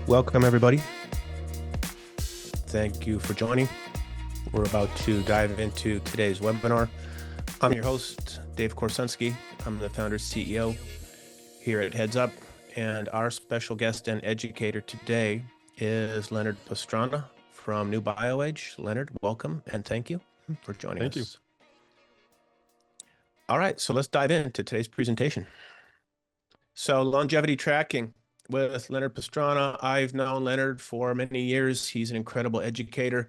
Welcome, everybody. Thank you for joining. We're about to dive into today's webinar. I'm your host, Dave Korsunski. I'm the founder CEO here at HeadsUp, and our special guest and educator today is Leonard Pastrana from nuBioAge. Leonard, welcome and thank you for joining us. Thank you. All right, so let's dive into today's presentation. So longevity tracking with Leonard Pastrana. I've known Leonard for many years. He's an incredible educator.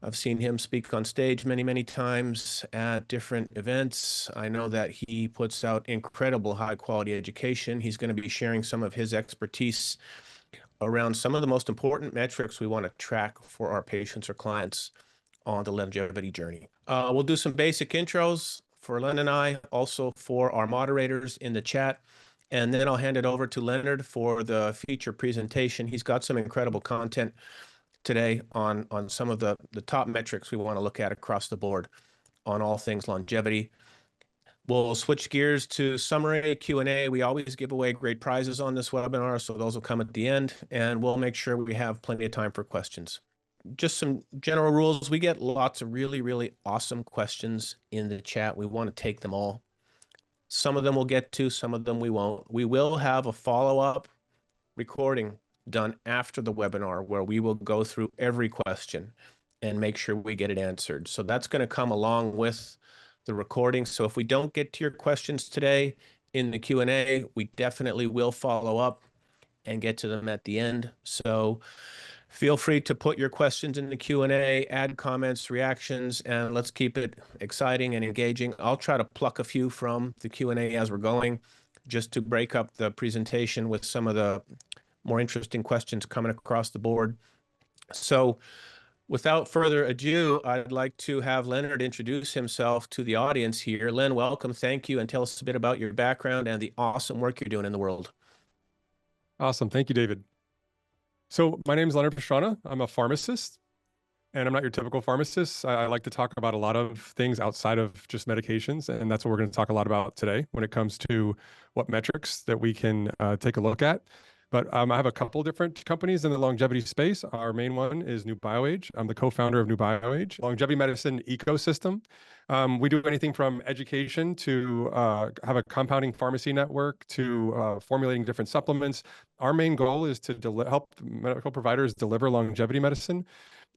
I've seen him speak on stage many, many times at different events. I know that he puts out incredible high quality education. He's going to be sharing some of his expertise around some of the most important metrics we want to track for our patients or clients on the longevity journey. We'll do some basic intros for Len and I, also for our moderators in the chat. And then I'll hand it over to Leonard for the feature presentation. He's got some incredible content today on some of the top metrics we want to look at across the board on all things longevity. We'll switch gears to summary, Q&A. We always give away great prizes on this webinar, so those will come at the end, and we'll make sure we have plenty of time for questions. Just some general rules. We get lots of really, really awesome questions in the chat. We want to take them all. Some of them we'll get to, some of them we won't. We will have a follow-up recording done after the webinar where we will go through every question and make sure we get it answered. So that's going to come along with the recording. So if we don't get to your questions today in the Q&A, we definitely will follow up and get to them at the end. So feel free to put your questions in the Q&A, add comments, reactions, and let's keep it exciting and engaging. I'll try to pluck a few from the Q&A as we're going, just to break up the presentation with some of the more interesting questions coming across the board. So without further ado, I'd like to have Leonard introduce himself to the audience here. Len, welcome, thank you, and tell us a bit about your background and the awesome work you're doing in the world. Awesome. Thank you, David. So my name is Leonard Pastrana. I'm a pharmacist, and I'm not your typical pharmacist. I like to talk about a lot of things outside of just medications, and that's what we're going to talk a lot about today when it comes to what metrics that we can take a look at. But I have a couple different companies in the longevity space. Our main one is nuBioAge. I'm the co-founder of nuBioAge, longevity medicine ecosystem. We do anything from education to have a compounding pharmacy network to formulating different supplements. Our main goal is to help medical providers deliver longevity medicine.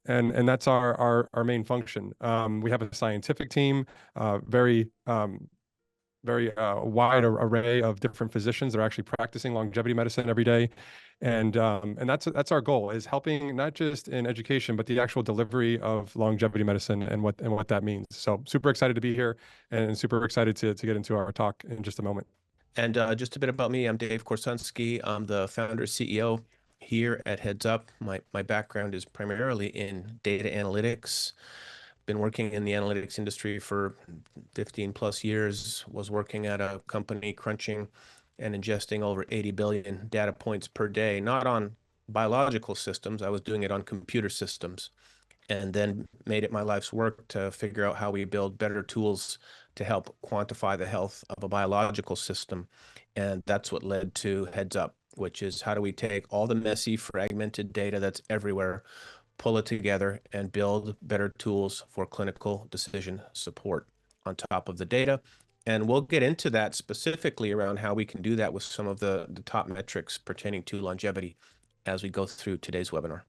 And that's our main function. We have a scientific team, very wide array of different physicians that are actually practicing longevity medicine every day. And that's our goal, is helping not just in education, but the actual delivery of longevity medicine and what that means. So super excited to be here and super excited to get into our talk in just a moment. And just a bit about me, I'm Dave Korsunski. I'm the founder CEO here at HeadsUp. My background is primarily in data analytics. Been working in the analytics industry for 15 plus years, was working at a company crunching and ingesting over 80 billion data points per day, not on biological systems. I was doing it on computer systems, and then made it my life's work to figure out how we build better tools to help quantify the health of a biological system. And that's what led to HeadsUp, which is how do we take all the messy, fragmented data that's everywhere, pull it together, and build better tools for clinical decision support on top of the data. And we'll get into that specifically around how we can do that with some of the top metrics pertaining to longevity as we go through today's webinar.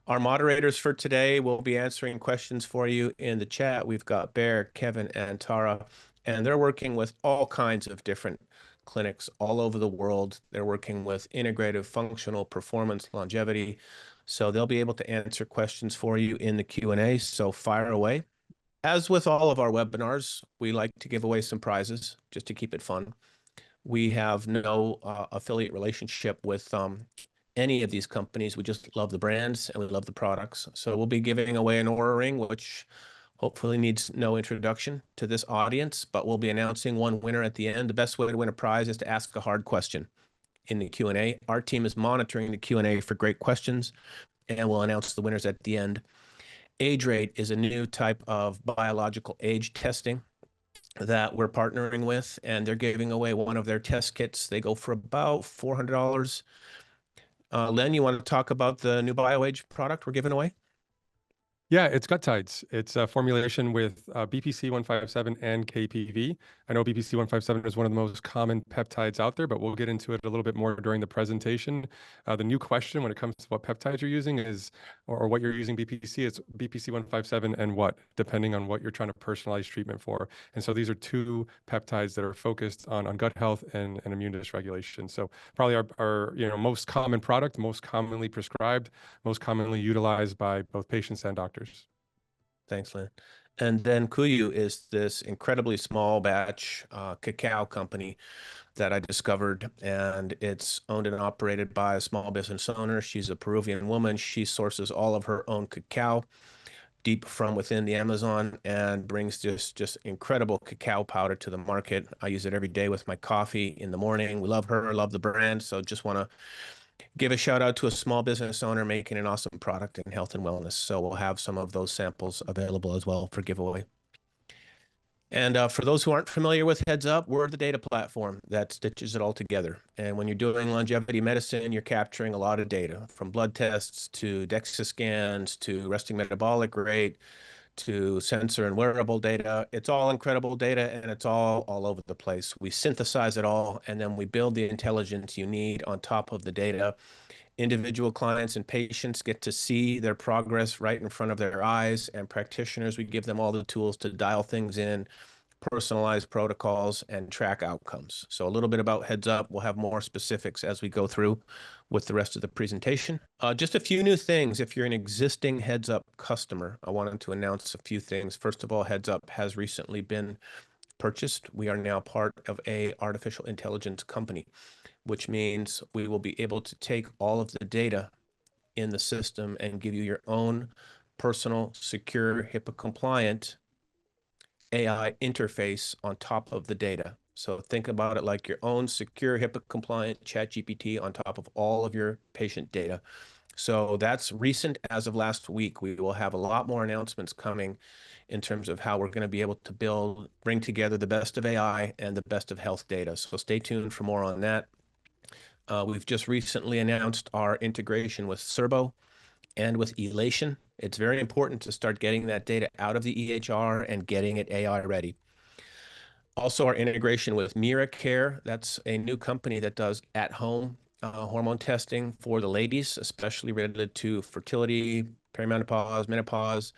Our moderators for today will be answering questions for you in the chat. We've got Bear, Kevin, and Tara, and they're working with all kinds of different clinics all over the world. They're working with integrative functional performance longevity. So they'll be able to answer questions for you in the Q&A, so fire away. As with all of our webinars, we like to give away some prizes just to keep it fun. We have no affiliate relationship with any of these companies. We just love the brands and we love the products. So we'll be giving away an Oura Ring, which hopefully needs no introduction to this audience, but we'll be announcing one winner at the end. The best way to win a prize is to ask a hard question in the Q&A. Our team is monitoring the Q&A for great questions, and we'll announce the winners at the end. Age rate is a new type of biological age testing that we're partnering with, and they're giving away one of their test kits. They go for about $400. Len, you want to talk about the nuBioAge product we're giving away? Yeah, it's Peptides. It's a formulation with BPC-157 and KPV. I know BPC-157 is one of the most common peptides out there, but we'll get into it a little bit more during the presentation. The new question when it comes to what peptides you're using is, or what you're using BPC, it's BPC-157 and what, depending on what you're trying to personalize treatment for. And so these are two peptides that are focused on gut health and immune dysregulation. So probably our most common product, most commonly prescribed, most commonly utilized by both patients and doctors. Thanks, Lynn. And then Kuyu is this incredibly small batch cacao company that I discovered, and it's owned and operated by a small business owner. She's a Peruvian woman. She sources all of her own cacao deep from within the Amazon and brings just incredible cacao powder to the market. I use it every day with my coffee in the morning. We love her, love the brand. So just want to give a shout out to a small business owner making an awesome product in health and wellness. So we'll have some of those samples available as well for giveaway. And for those who aren't familiar with HeadsUp, we're the data platform that stitches it all together. And when you're doing longevity medicine, you're capturing a lot of data, from blood tests to DEXA scans to resting metabolic rate to sensor and wearable data. It's all incredible data, and it's all over the place. We synthesize it all, and then we build the intelligence you need on top of the data. Individual clients and patients get to see their progress right in front of their eyes, and practitioners, we give them all the tools to dial things in, personalize protocols, and track outcomes. So a little bit about HeadsUp. We'll have more specifics as we go through with the rest of the presentation. Just a few new things. If you're an existing HeadsUp customer, I wanted to announce a few things. First of all, HeadsUp has recently been purchased. We are now part of a artificial intelligence company, which means we will be able to take all of the data in the system and give you your own personal, secure, HIPAA compliant AI interface on top of the data. So think about it like your own secure HIPAA compliant ChatGPT on top of all of your patient data. So that's recent as of last week. We will have a lot more announcements coming in terms of how we're going to be able to bring together the best of AI and the best of health data. So stay tuned for more on that. We've just recently announced our integration with Serbo and with Elation. It's very important to start getting that data out of the EHR and getting it AI ready. Also, our integration with MiraCare. That's a new company that does at-home hormone testing for the ladies, especially related to fertility, perimenopause, menopause.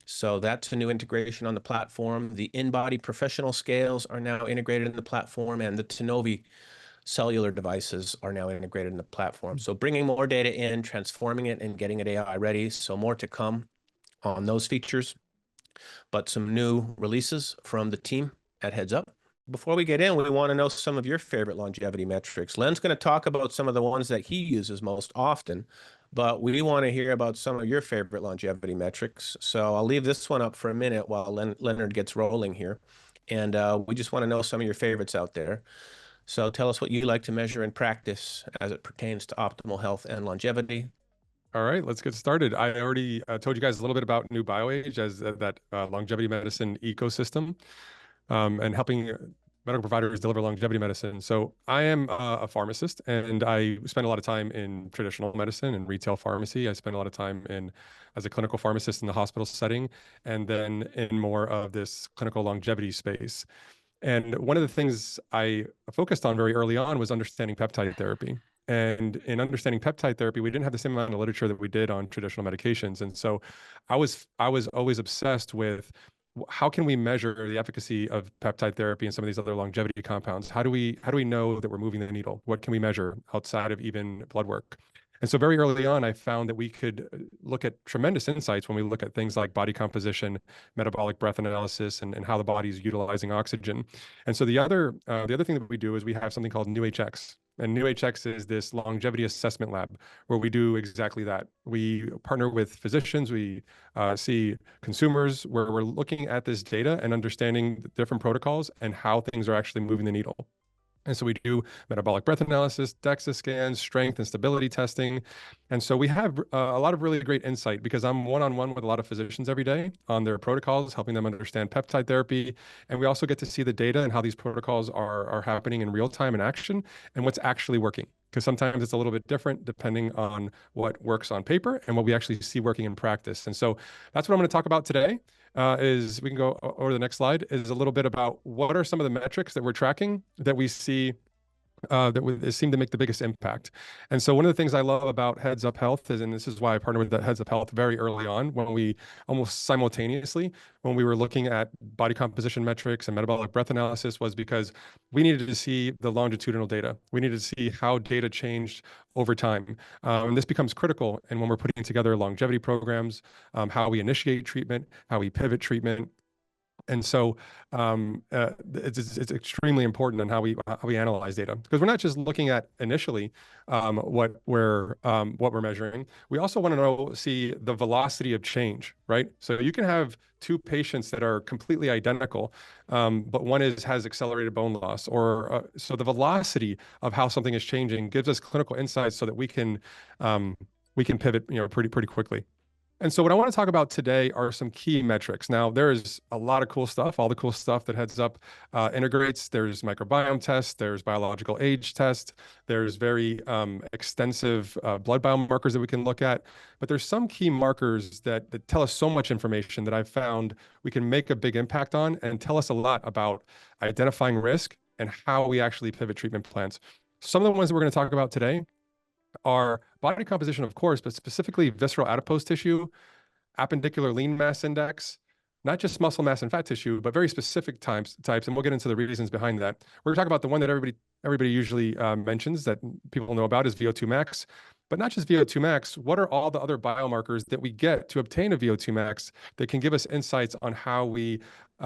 So that's a new integration on the platform. The in-body professional scales are now integrated in the platform, and the Tenovi cellular devices are now integrated in the platform. So bringing more data in, transforming it, and getting it AI ready. So more to come on those features, but some new releases from the team at HeadsUp. Before we get in, we want to know some of your favorite longevity metrics. Len's going to talk about some of the ones that he uses most often, but we want to hear about some of your favorite longevity metrics. So I'll leave this one up for a minute while Leonard gets rolling here. And we just want to know some of your favorites out there. So tell us what you like to measure in practice as it pertains to optimal health and longevity. All right, let's get started. I already told you guys a little bit about nuBioAge as that longevity medicine ecosystem and helping medical providers deliver longevity medicine. So I am a pharmacist, and I spend a lot of time in traditional medicine and retail pharmacy. I spend a lot of time as a clinical pharmacist in the hospital setting, and then in more of this clinical longevity space. And one of the things I focused on very early on was understanding peptide therapy. And in understanding peptide therapy, we didn't have the same amount of literature that we did on traditional medications. And so I was always obsessed with how can we measure the efficacy of peptide therapy and some of these other longevity compounds? How do we know that we're moving the needle? What can we measure outside of even blood work? And so very early on, I found that we could look at tremendous insights when we look at things like body composition, metabolic breath analysis, and how the body is utilizing oxygen. And so the other thing that we do is we have something called nuHX. And nuHX is this longevity assessment lab where we do exactly that. We partner with physicians, we see consumers, where we're looking at this data and understanding the different protocols and how things are actually moving the needle. And so we do metabolic breath analysis, DEXA scans, strength and stability testing. And so we have a lot of really great insight because I'm one-on-one with a lot of physicians every day on their protocols, helping them understand peptide therapy. And we also get to see the data and how these protocols are happening in real time in action and what's actually working. because sometimes it's a little bit different depending on what works on paper and what we actually see working in practice. And so that's what I'm going to talk about today. Is we can go over the next slide, is a little bit about what are some of the metrics that we're tracking that we see that seem to make the biggest impact. And so one of the things I love about HeadsUp Health is, and this is why I partnered with HeadsUp Health very early on, when we almost simultaneously, when we were looking at body composition metrics and metabolic breath analysis, was because we needed to see the longitudinal data. We needed to see how data changed over time. And this becomes critical. And when we're putting together longevity programs, how we initiate treatment, how we pivot treatment. And so it's extremely important in how we analyze data, because we're not just looking at initially what we're measuring. We also want to see the velocity of change, right? So you can have two patients that are completely identical, but one has accelerated bone loss, or so the velocity of how something is changing gives us clinical insights so that we can pivot, pretty quickly. And so what I want to talk about today are some key metrics. Now, there's a lot of cool stuff, all the cool stuff that HeadsUp integrates. There's microbiome tests, there's biological age test, there's very extensive blood biomarkers that we can look at. But there's some key markers that tell us so much information that I've found we can make a big impact on and tell us a lot about identifying risk and how we actually pivot treatment plans. Some of the ones that we're going to talk about today are body composition, of course, but specifically visceral adipose tissue, appendicular lean mass index, not just muscle mass and fat tissue, but very specific types, and we'll get into the reasons behind that. We're going to talk about the one that everybody usually mentions, that people know about, is VO2 max. But not just VO2 max, what are all the other biomarkers that we get to obtain a VO2 max that can give us insights on how we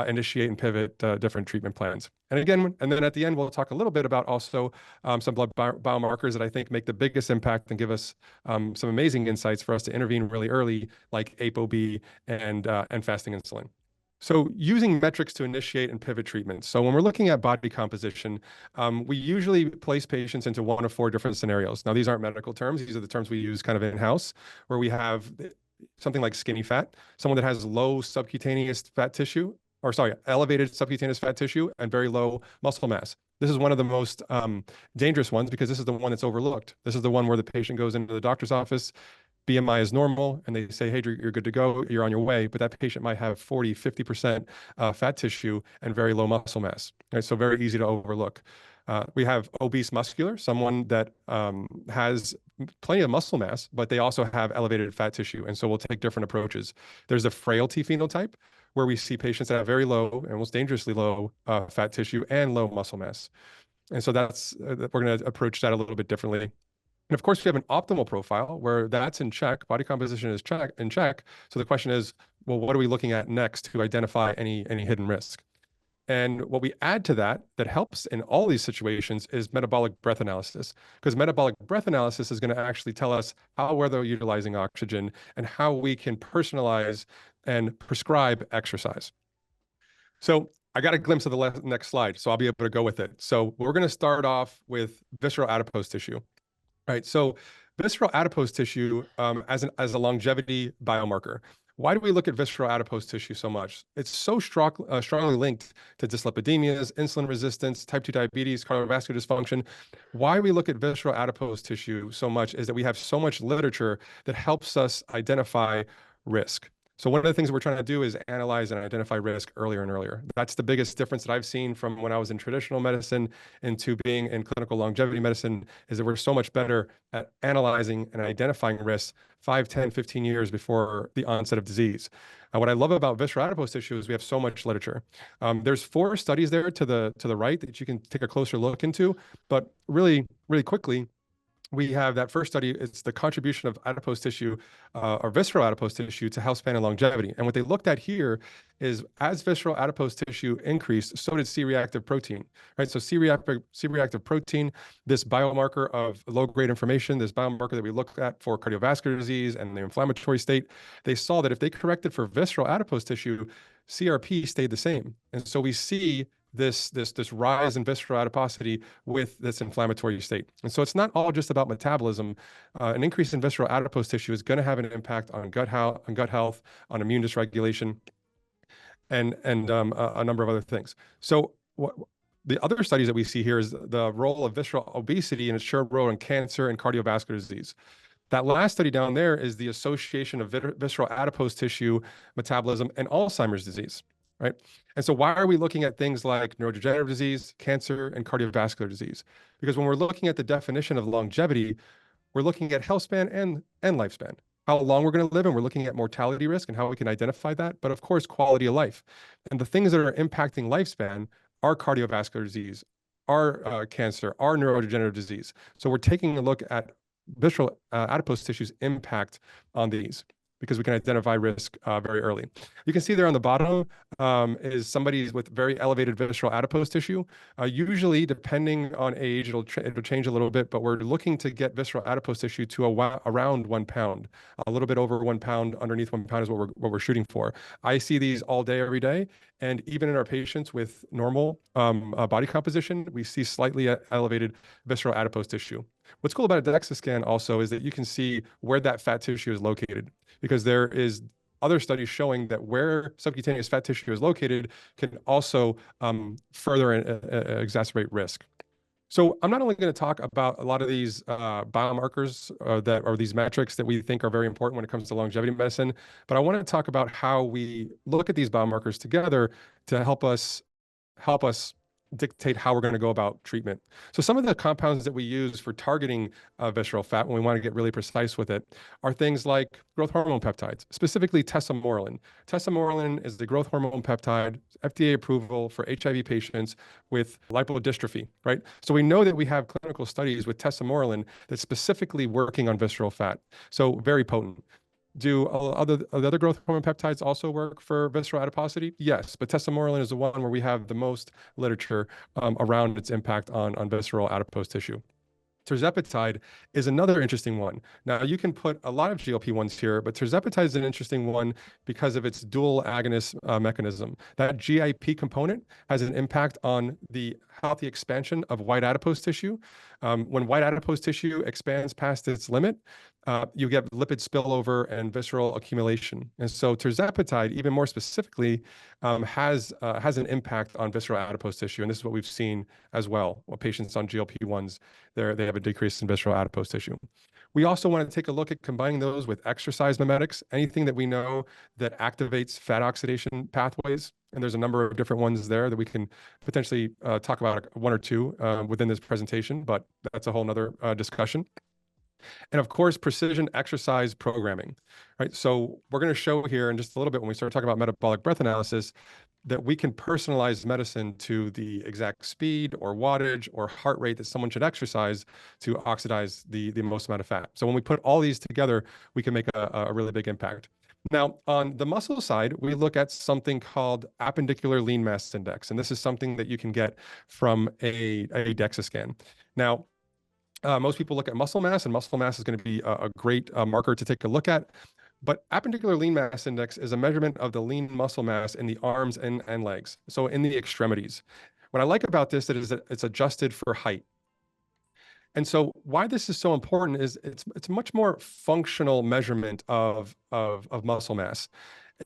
initiate and pivot different treatment plans? And then at the end, we'll talk a little bit about also some blood biomarkers that I think make the biggest impact and give us some amazing insights for us to intervene really early, like ApoB and fasting insulin. So using metrics to initiate and pivot treatments. So when we're looking at body composition, we usually place patients into one of four different scenarios. Now, these aren't medical terms. These are the terms we use kind of in-house, where we have something like skinny fat, someone that has low subcutaneous fat tissue, or sorry, elevated subcutaneous fat tissue and very low muscle mass. This is one of the most dangerous ones, because this is the one that's overlooked. This is the one where the patient goes into the doctor's office, BMI is normal, and they say, hey, you're good to go, you're on your way, but that patient might have 40, 50% fat tissue and very low muscle mass, right? So very easy to overlook. We have obese muscular, someone that has plenty of muscle mass, but they also have elevated fat tissue, and so we'll take different approaches. There's a frailty phenotype, where we see patients that have very low, almost dangerously low fat tissue and low muscle mass. And so we're going to approach that a little bit differently. And of course, we have an optimal profile where that's in check, body composition is in check. So the question is, well, what are we looking at next to identify any hidden risk? And what we add to that helps in all these situations is metabolic breath analysis, because metabolic breath analysis is going to actually tell us how we're utilizing oxygen and how we can personalize and prescribe exercise. So I got a glimpse of the next slide, so I'll be able to go with it. So we're going to start off with visceral adipose tissue. Right, so visceral adipose tissue as a longevity biomarker. Why do we look at visceral adipose tissue so much? It's so strongly linked to dyslipidemias, insulin resistance, type 2 diabetes, cardiovascular dysfunction. Why we look at visceral adipose tissue so much is that we have so much literature that helps us identify risk. So one of the things we're trying to do is analyze and identify risk earlier and earlier. That's the biggest difference that I've seen from when I was in traditional medicine into being in clinical longevity medicine, is that we're so much better at analyzing and identifying risks 5, 10, 15 years before the onset of disease. What I love about visceral adipose tissue is we have so much literature. There's 4 studies there to the right that you can take a closer look into, but really, really quickly, we have that first study. It's the contribution of adipose tissue or visceral adipose tissue to healthspan and longevity. And what they looked at here is, as visceral adipose tissue increased, so did C-reactive protein, right? So C-reactive protein, this biomarker of low-grade inflammation, this biomarker that we look at for cardiovascular disease and the inflammatory state, they saw that if they corrected for visceral adipose tissue, CRP stayed the same. And so we see this rise in visceral adiposity with this inflammatory state. And so it's not all just about metabolism. An increase in visceral adipose tissue is going to have an impact on gut health, on immune dysregulation, and a number of other things. So The other studies that we see here is the role of visceral obesity and its shared role in cancer and cardiovascular disease. That last study down there is the association of visceral adipose tissue metabolism and Alzheimer's disease, right? And so why are we looking at things like neurodegenerative disease, cancer, and cardiovascular disease? Because when we're looking at the definition of longevity, we're looking at health span and lifespan, how long we're going to live, and we're looking at mortality risk and how we can identify that, but of course, quality of life. And the things that are impacting lifespan are cardiovascular disease, are cancer, are neurodegenerative disease. So we're taking a look at visceral adipose tissue's impact on these, because we can identify risk very early. You can see there on the bottom is somebody with very elevated visceral adipose tissue. Usually, depending on age, it'll change a little bit, but we're looking to get visceral adipose tissue to around 1 pound. A little bit over 1 pound, underneath 1 pound is what we're shooting for. I see these all day, every day, and even in our patients with normal body composition, we see slightly elevated visceral adipose tissue. What's cool about a DEXA scan also is that you can see where that fat tissue is located, because there is other studies showing that where subcutaneous fat tissue is located can also further exacerbate risk. So I'm not only going to talk about a lot of these biomarkers that are these metrics that we think are very important when it comes to longevity medicine, but I want to talk about how we look at these biomarkers together to help us dictate how we're going to go about treatment. So some of the compounds that we use for targeting visceral fat when we want to get really precise with it are things like growth hormone peptides, specifically tesamorelin. Tesamorelin is the growth hormone peptide, FDA approval for HIV patients with lipodystrophy, right? So we know that we have clinical studies with tesamorelin that's specifically working on visceral fat. So very potent. Do the other growth hormone peptides also work for visceral adiposity? Yes, but tesamorelin is the one where we have the most literature around its impact on visceral adipose tissue. Tirzepatide is another interesting one. Now, you can put a lot of GLP-1s here, but tirzepatide is an interesting one because of its dual agonist mechanism. That GIP component has an impact on the healthy expansion of white adipose tissue. When white adipose tissue expands past its limit, you get lipid spillover and visceral accumulation. And so tirzepatide, even more specifically, has an impact on visceral adipose tissue. And this is what we've seen as well. When patients on GLP-1s, they have a decrease in visceral adipose tissue. We also want to take a look at combining those with exercise mimetics, anything that we know that activates fat oxidation pathways. And there's a number of different ones there that we can potentially talk about, one or two within this presentation, but that's a whole nother discussion. And of course, precision exercise programming, right? So we're going to show here in just a little bit when we start talking about metabolic breath analysis that we can personalize medicine to the exact speed or wattage or heart rate that someone should exercise to oxidize the most amount of fat. So when we put all these together, we can make a really big impact. Now, on the muscle side, we look at something called appendicular lean mass index, and this is something that you can get from a DEXA scan. Now, most people look at muscle mass, and muscle mass is going to be a great marker to take a look at. But appendicular lean mass index is a measurement of the lean muscle mass in the arms and legs, so in the extremities. What I like about this is that it's adjusted for height. And so why this is so important is it's a much more functional measurement of muscle mass.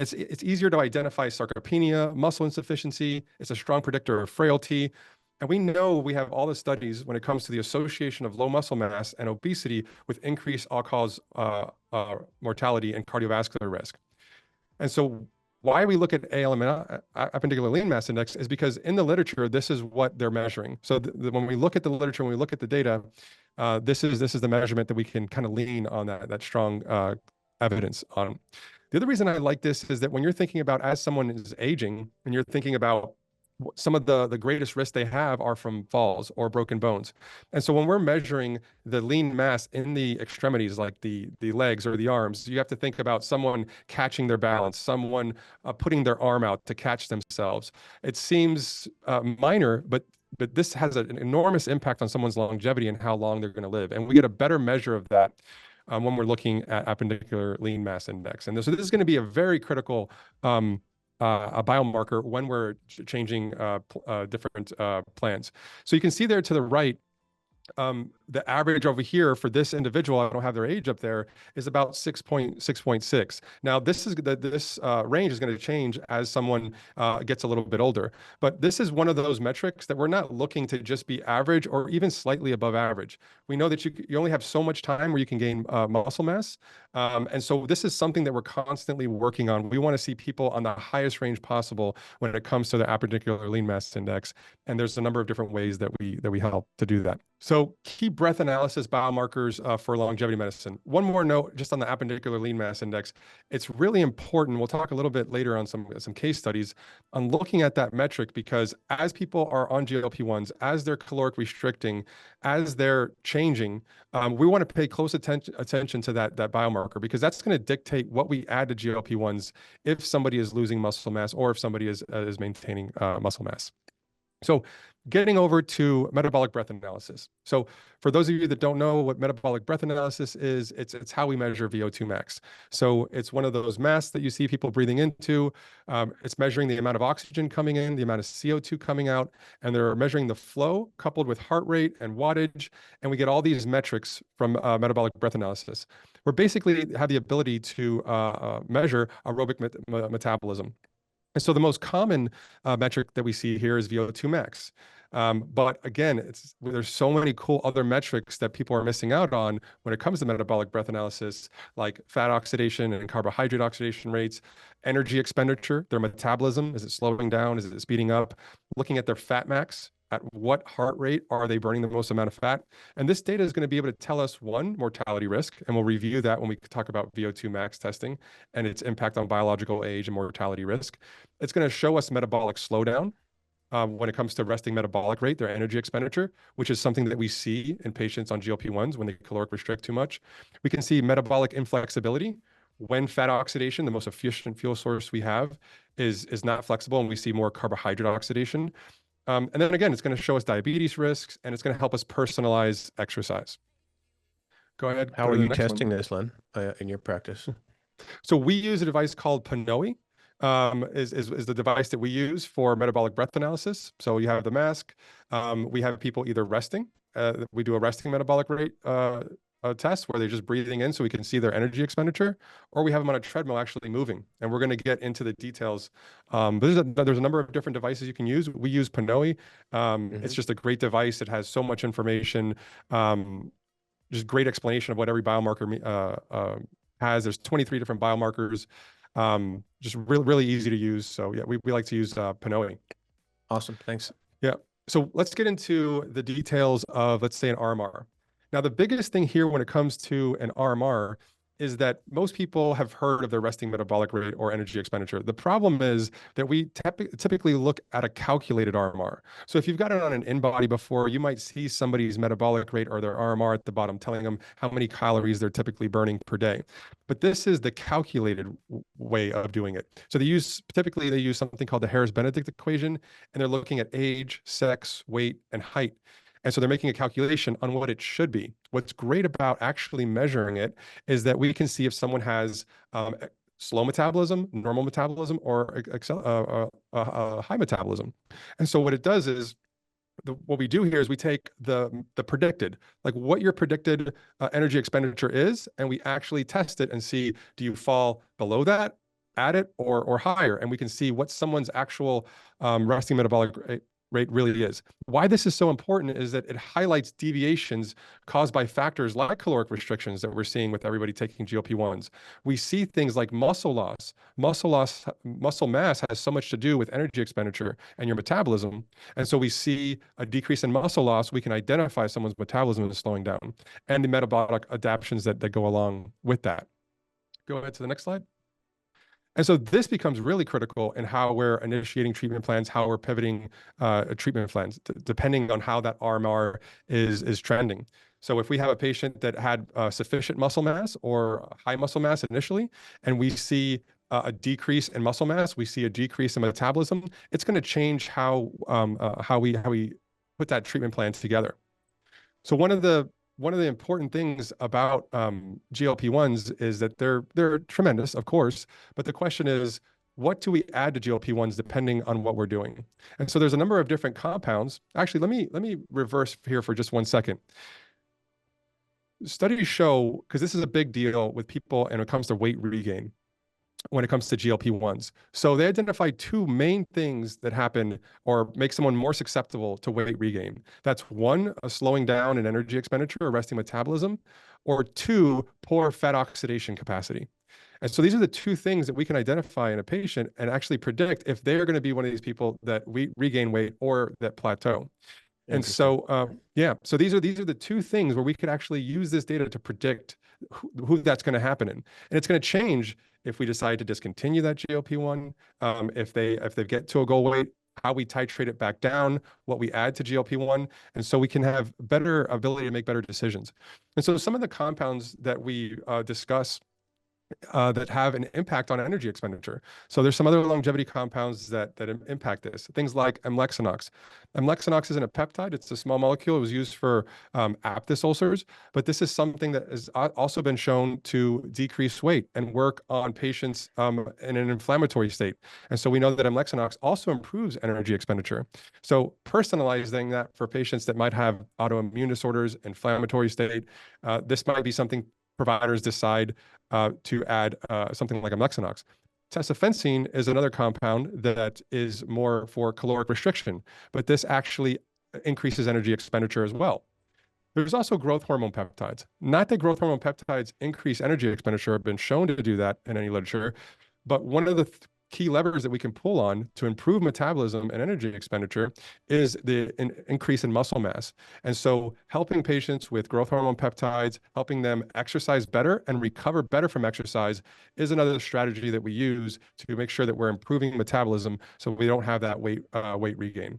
It's easier to identify sarcopenia, muscle insufficiency. It's a strong predictor of frailty. And we know we have all the studies when it comes to the association of low muscle mass and obesity with increased all-cause mortality and cardiovascular risk. And so why we look at ALMI, appendicular lean mass index, is because in the literature, this is what they're measuring. So when we look at the literature, when we look at the data, this is the measurement that we can kind of lean on that strong evidence on. The other reason I like this is that when you're thinking about as someone is aging and you're thinking about some of the greatest risks they have are from falls or broken bones. And so when we're measuring the lean mass in the extremities, like the legs or the arms, you have to think about someone catching their balance, someone putting their arm out to catch themselves. It seems minor, but this has an enormous impact on someone's longevity and how long they're going to live. And we get a better measure of that when we're looking at appendicular lean mass index. And so this is going to be a very critical a biomarker when we're changing different plans. So you can see there to the right the average over here for this individual, I don't have their age up there, is about 6.6. Now, this range is going to change as someone gets a little bit older. But this is one of those metrics that we're not looking to just be average or even slightly above average. We know that you only have so much time where you can gain muscle mass. And so this is something that we're constantly working on. We want to see people on the highest range possible when it comes to the appendicular lean mass index. And there's a number of different ways that we help to do that. So key breath analysis biomarkers for longevity medicine. One more note just on the appendicular lean mass index. It's really important. We'll talk a little bit later on some case studies on looking at that metric, because as people are on GLP-1s, as they're caloric restricting, as they're changing, we want to pay close attention to that biomarker, because that's going to dictate what we add to GLP-1s if somebody is losing muscle mass or if somebody is maintaining muscle mass. So getting over to metabolic breath analysis. So for those of you that don't know what metabolic breath analysis is, it's how we measure VO2 max. So it's one of those masks that you see people breathing into. It's measuring the amount of oxygen coming in, the amount of CO2 coming out, and they're measuring the flow coupled with heart rate and wattage. And we get all these metrics from metabolic breath analysis. We basically have the ability to measure aerobic metabolism. And so the most common metric that we see here is VO2 max. But again, there's so many cool other metrics that people are missing out on when it comes to metabolic breath analysis, like fat oxidation and carbohydrate oxidation rates, energy expenditure, their metabolism. Is it slowing down? Is it speeding up? Looking at their fat max. At what heart rate are they burning the most amount of fat? And this data is going to be able to tell us, one, mortality risk, and we'll review that when we talk about VO2 max testing and its impact on biological age and mortality risk. It's going to show us metabolic slowdown when it comes to resting metabolic rate, their energy expenditure, which is something that we see in patients on GLP-1s when they caloric restrict too much. We can see metabolic inflexibility when fat oxidation, the most efficient fuel source we have, is not flexible, and we see more carbohydrate oxidation. And then again, it's going to show us diabetes risks, and it's going to help us personalize exercise. Go ahead. How are you testing this, Len, in your practice? So we use a device called PNOE, is the device that we use for metabolic breath analysis. So you have the mask. We have people either resting. We do a resting metabolic rate test where they're just breathing in so we can see their energy expenditure, or we have them on a treadmill actually moving. And we're going to get into the details. But there's a number of different devices you can use. We use PNOE. It's just a great device. It has so much information, just great explanation of what every biomarker has. There's 23 different biomarkers, just really easy to use. So yeah, we like to use PNOE. Awesome. Thanks. Yeah. So let's get into the details of, let's say, an RMR. Now, the biggest thing here when it comes to an RMR is that most people have heard of their resting metabolic rate or energy expenditure. The problem is that we typically look at a calculated RMR. So if you've got it on an in-body before, you might see somebody's metabolic rate or their RMR at the bottom telling them how many calories they're typically burning per day. But this is the calculated way of doing it. So typically they use something called the Harris-Benedict equation, and they're looking at age, sex, weight, and height. And so they're making a calculation on what it should be. What's great about actually measuring it is that we can see if someone has slow metabolism, normal metabolism, or high metabolism. And so what it does is, what we do here is we take the predicted, like what your predicted energy expenditure is, and we actually test it and see, do you fall below that, at it, or higher? And we can see what someone's actual resting metabolic rate really is. Why this is so important is that it highlights deviations caused by factors like caloric restrictions that we're seeing with everybody taking GLP-1s. We see things like muscle loss. Muscle mass has so much to do with energy expenditure and your metabolism. And so we see a decrease in muscle loss. We can identify someone's metabolism is slowing down and the metabolic adaptations that go along with that. Go ahead to the next slide. And so this becomes really critical in how we're initiating treatment plans, how we're pivoting treatment plans, depending on how that RMR is trending. So if we have a patient that had sufficient muscle mass or high muscle mass initially, and we see a decrease in muscle mass, we see a decrease in metabolism, it's going to change how we put that treatment plan together. So one of the important things about GLP-1s is that they're tremendous, of course, but the question is, what do we add to GLP-1s depending on what we're doing? And so there's a number of different compounds. Actually, let me reverse here for just 1 second. Studies show, because this is a big deal with people and when it comes to weight regain, when it comes to GLP-1s. So they identified two main things that happen or make someone more susceptible to weight regain. That's one, a slowing down in energy expenditure, arresting metabolism, or two, poor fat oxidation capacity. And so these are the two things that we can identify in a patient and actually predict if they're going to be one of these people that we regain weight or that plateau. And so, yeah, so these are the two things where we could actually use this data to predict who that's going to happen in. And it's going to change if we decide to discontinue that GLP-1, if they get to a goal weight, how we titrate it back down, what we add to GLP-1. And so we can have better ability to make better decisions. And so some of the compounds that we discuss that have an impact on energy expenditure. So there's some other longevity compounds that impact this. Things like amlexanox. Amlexanox isn't a peptide. It's a small molecule. It was used for aphthous ulcers, but this is something that has also been shown to decrease weight and work on patients in an inflammatory state. And so we know that amlexanox also improves energy expenditure. So personalizing that for patients that might have autoimmune disorders, inflammatory state, this might be something providers decide to add something like amlexanox. Tesofensine is another compound that is more for caloric restriction, but this actually increases energy expenditure as well. There's also growth hormone peptides. Not that growth hormone peptides increase energy expenditure, have been shown to do that in any literature, but one of the key levers that we can pull on to improve metabolism and energy expenditure is the increase in muscle mass. And so helping patients with growth hormone peptides, helping them exercise better and recover better from exercise is another strategy that we use to make sure that we're improving metabolism so we don't have that weight regain.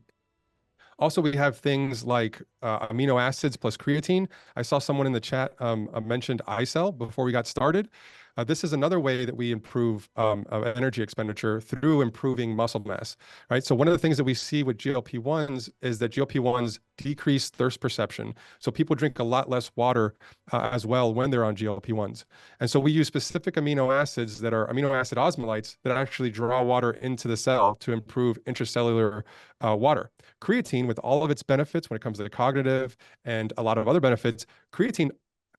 Also, we have things like amino acids plus creatine. I saw someone in the chat mentioned iCell before we got started. This is another way that we improve energy expenditure through improving muscle mass, right? So one of the things that we see with GLP-1s is that GLP-1s decrease thirst perception. So people drink a lot less water as well when they're on GLP-1s. And so we use specific amino acids that are amino acid osmolytes that actually draw water into the cell to improve intracellular water. Creatine, with all of its benefits when it comes to the cognitive and a lot of other benefits, creatine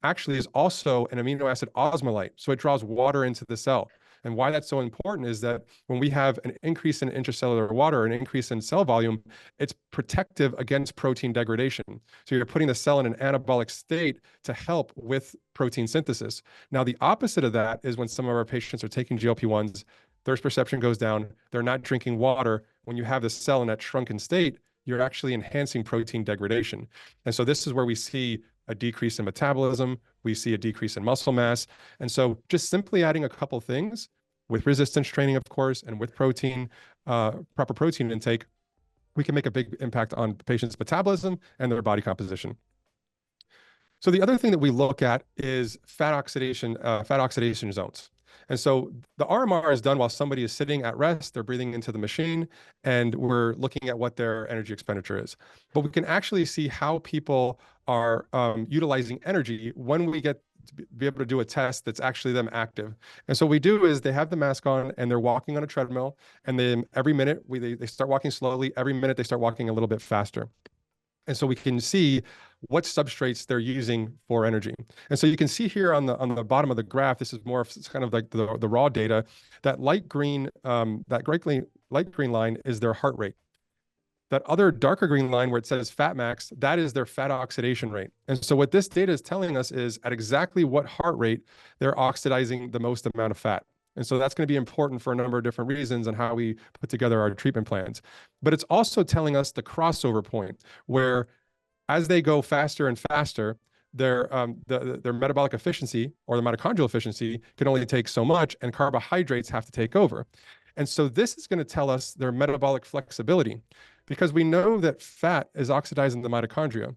actually is also an amino acid osmolyte. So it draws water into the cell. And why that's so important is that when we have an increase in intracellular water, an increase in cell volume, it's protective against protein degradation. So you're putting the cell in an anabolic state to help with protein synthesis. Now, the opposite of that is when some of our patients are taking GLP-1s, thirst perception goes down, they're not drinking water. When you have the cell in that shrunken state, you're actually enhancing protein degradation. And so this is where we see a decrease in metabolism, we see a decrease in muscle mass. And so just simply adding a couple things with resistance training, of course, and with protein, proper protein intake, we can make a big impact on patients' metabolism and their body composition. So the other thing that we look at is fat oxidation zones. And so the RMR is done while somebody is sitting at rest, they're breathing into the machine, and we're looking at what their energy expenditure is. But we can actually see how people are utilizing energy when we get to be able to do a test that's actually them active. And so what we do is they have the mask on and they're walking on a treadmill, and then every minute they start walking slowly, every minute they start walking a little bit faster. And so we can see what substrates they're using for energy. And so you can see here on the bottom of the graph, this is more of kind of like the raw data, that light green line is their heart rate. That other darker green line where it says fat max, that is their fat oxidation rate. And so what this data is telling us is at exactly what heart rate they're oxidizing the most amount of fat. And so that's going to be important for a number of different reasons and how we put together our treatment plans. But it's also telling us the crossover point where as they go faster and faster, their metabolic efficiency or the mitochondrial efficiency can only take so much, and carbohydrates have to take over. And so this is going to tell us their metabolic flexibility, because we know that fat is oxidizing the mitochondria.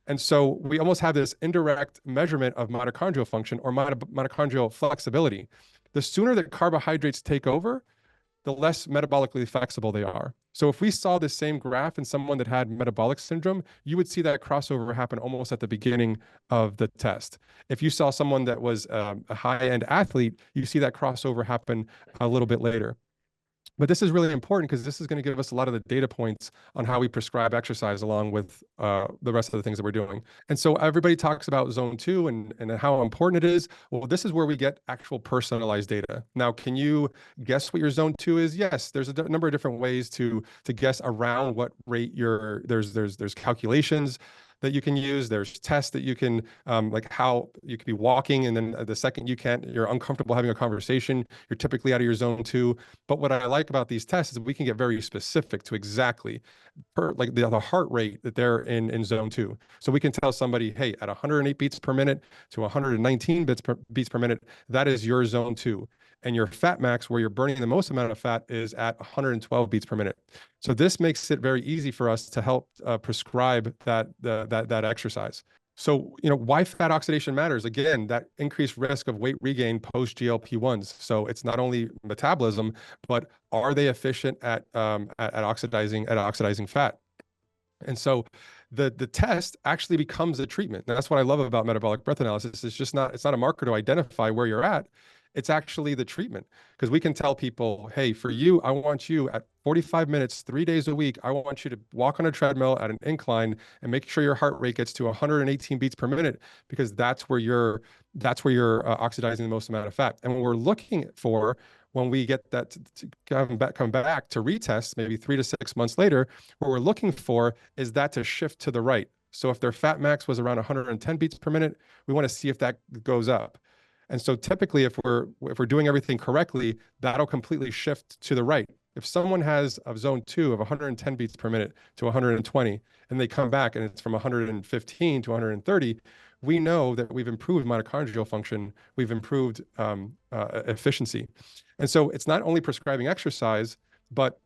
And so we almost have this indirect measurement of mitochondrial function or mitochondrial flexibility. The sooner that carbohydrates take over, the less metabolically flexible they are. So if we saw the same graph in someone that had metabolic syndrome, you would see that crossover happen almost at the beginning of the test. If you saw someone that was a high-end athlete, you see that crossover happen a little bit later. But this is really important because this is going to give us a lot of the data points on how we prescribe exercise along with the rest of the things that we're doing. And so everybody talks about zone 2 and how important it is. Well, this is where we get actual personalized data. Now, can you guess what your zone 2 is? Yes, there's a number of different ways to guess around what rate there's calculations that you can use. There's tests that you can, like how you could be walking, and then the second you're uncomfortable having a conversation, you're typically out of your zone 2. But what I like about these tests is we can get very specific to exactly like the heart rate that they're in zone 2. So we can tell somebody, hey, at 108 beats per minute to 119 beats per minute, that is your zone 2. And your fat max, where you're burning the most amount of fat, is at 112 beats per minute. So this makes it very easy for us to help prescribe that exercise. So, why fat oxidation matters, again, that increased risk of weight regain post GLP-1s. So it's not only metabolism, but are they efficient at oxidizing fat? And so the test actually becomes a treatment. And that's what I love about metabolic breath analysis. It's not a marker to identify where you're at. It's actually the treatment, because we can tell people, hey, for you, I want you at 45 minutes, 3 days a week, I want you to walk on a treadmill at an incline and make sure your heart rate gets to 118 beats per minute, because that's where you're oxidizing the most amount of fat. And what we're looking for when we get that to come back to retest, maybe 3 to 6 months later, what we're looking for is that to shift to the right. So if their fat max was around 110 beats per minute, we want to see if that goes up. And so typically, if we're doing everything correctly, that'll completely shift to the right. If someone has a zone 2 of 110 beats per minute to 120, and they come back and it's from 115 to 130, we know that we've improved mitochondrial function, we've improved efficiency. And so it's not only prescribing exercise, but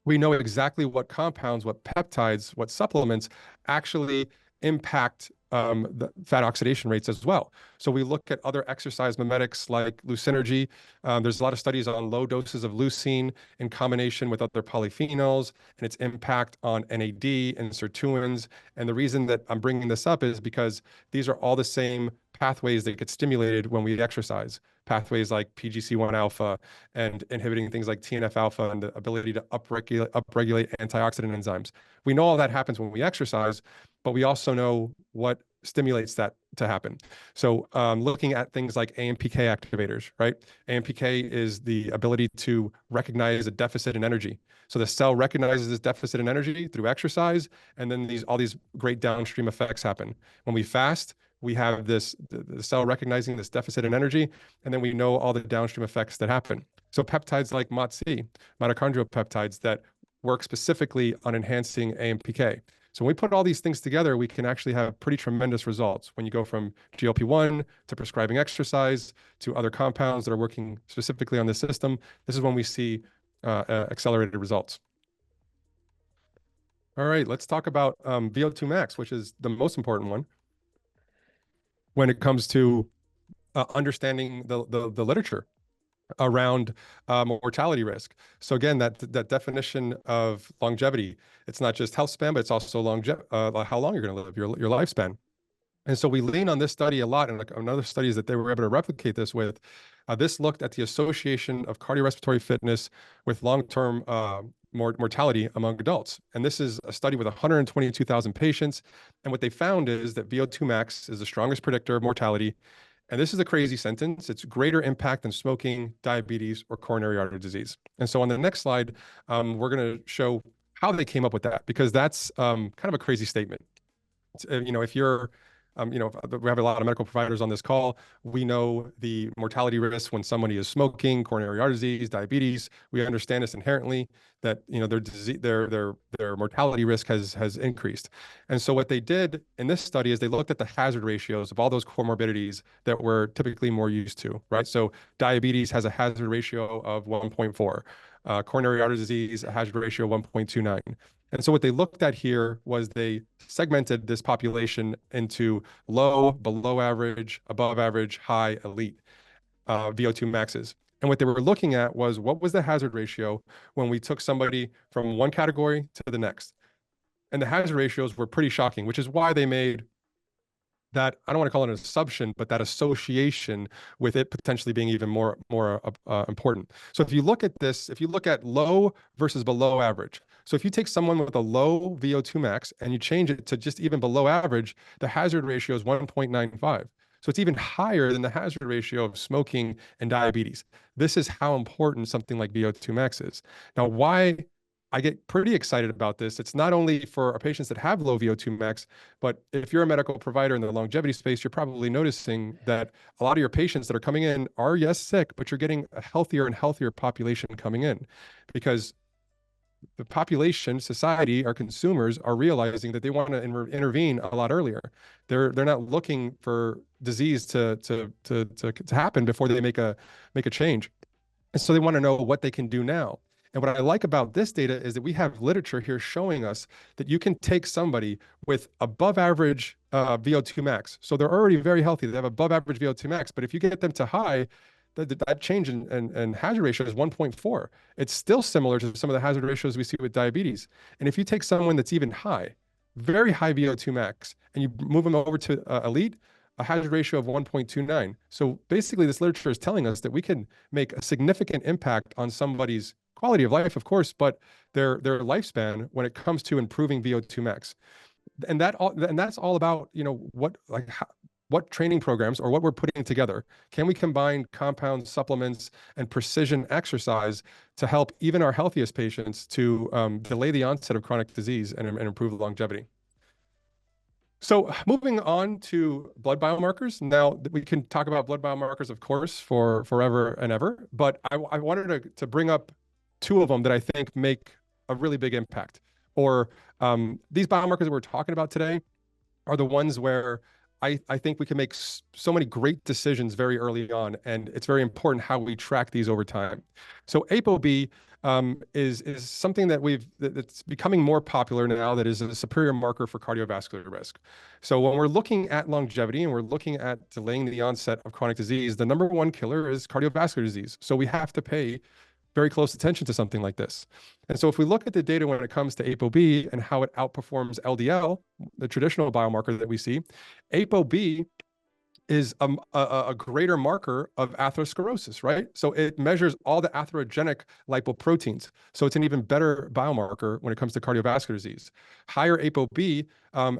we know exactly what compounds, what peptides, what supplements actually impact the fat oxidation rates as well. So we look at other exercise mimetics like leucinergy. There's a lot of studies on low doses of leucine in combination with other polyphenols and its impact on NAD and sirtuins. And the reason that I'm bringing this up is because these are all the same pathways that get stimulated when we exercise. Pathways like PGC1 alpha and inhibiting things like TNF alpha and the ability to upregulate antioxidant enzymes. We know all that happens when we exercise, but we also know what stimulates that to happen. So looking at things like AMPK activators, right? AMPK is the ability to recognize a deficit in energy. So the cell recognizes this deficit in energy through exercise, and then all these great downstream effects happen. When we fast, we have the cell recognizing this deficit in energy, and then we know all the downstream effects that happen. So peptides like MOTS-c, mitochondrial peptides that work specifically on enhancing AMPK. So when we put all these things together, we can actually have pretty tremendous results when you go from GLP-1 to prescribing exercise to other compounds that are working specifically on the system. This is when we see accelerated results. All right, let's talk about VO2 max, which is the most important one when it comes to understanding the literature around mortality risk. So again, that definition of longevity, it's not just health span, but it's also how long you're going to live, your lifespan. And so we lean on this study a lot, and another studies that they were able to replicate this with. This looked at the association of cardiorespiratory fitness with long-term mortality among adults. And this is a study with 122,000 patients. And what they found is that VO2 max is the strongest predictor of mortality. And this is a crazy sentence. It's greater impact than smoking, diabetes, or coronary artery disease. And so on the next slide, we're going to show how they came up with that, because that's kind of a crazy statement. If you're we have a lot of medical providers on this call. We know the mortality risk when somebody is smoking, coronary artery disease, diabetes. We understand this inherently, that their mortality risk has increased. And so what they did in this study is they looked at the hazard ratios of all those comorbidities that we're typically more used to, right? So diabetes has a hazard ratio of 1.4. Coronary artery disease, a hazard ratio of 1.29. And so what they looked at here was they segmented this population into low, below average, above average, high, elite VO2 maxes. And what they were looking at was what was the hazard ratio when we took somebody from one category to the next. And the hazard ratios were pretty shocking, which is why they made that, I don't want to call it an assumption, but that association with it potentially being even more important. So if you look at this, if you look at low versus below average, so if you take someone with a low VO2 max and you change it to just even below average, the hazard ratio is 1.95. So it's even higher than the hazard ratio of smoking and diabetes. This is how important something like VO2 max is. Now, why I get pretty excited about this, it's not only for our patients that have low VO2 max, but if you're a medical provider in the longevity space, you're probably noticing that a lot of your patients that are coming in are, yes, sick, but you're getting a healthier and healthier population coming in, because the population, society, our consumers are realizing that they want to intervene a lot earlier. They're not looking for disease to happen before they make a change. And so they want to know what they can do now. And what I like about this data is that we have literature here showing us that you can take somebody with above average VO2 max. So they're already very healthy. They have above average VO2 max. But if you get them to high, that change in hazard ratio is 1.4. It's still similar to some of the hazard ratios we see with diabetes. And if you take someone that's even high, very high VO2 max, and you move them over to elite, a hazard ratio of 1.29. So basically, this literature is telling us that we can make a significant impact on somebody's quality of life, of course, but their lifespan when it comes to improving VO2 max. And that's all about, what training programs or what we're putting together. Can we combine compound supplements and precision exercise to help even our healthiest patients to delay the onset of chronic disease and improve longevity? So moving on to blood biomarkers. Now, we can talk about blood biomarkers, of course, for forever and ever, but I wanted to bring up two of them that I think make a really big impact. Or these biomarkers that we're talking about today are the ones where I think we can make so many great decisions very early on, and it's very important how we track these over time. So ApoB is something that's becoming more popular now, that is a superior marker for cardiovascular risk. So when we're looking at longevity and we're looking at delaying the onset of chronic disease, the number one killer is cardiovascular disease. So we have to pay very close attention to something like this. And so if we look at the data when it comes to ApoB and how it outperforms LDL, the traditional biomarker that we see, ApoB is a greater marker of atherosclerosis, right? So it measures all the atherogenic lipoproteins. So it's an even better biomarker when it comes to cardiovascular disease. Higher ApoB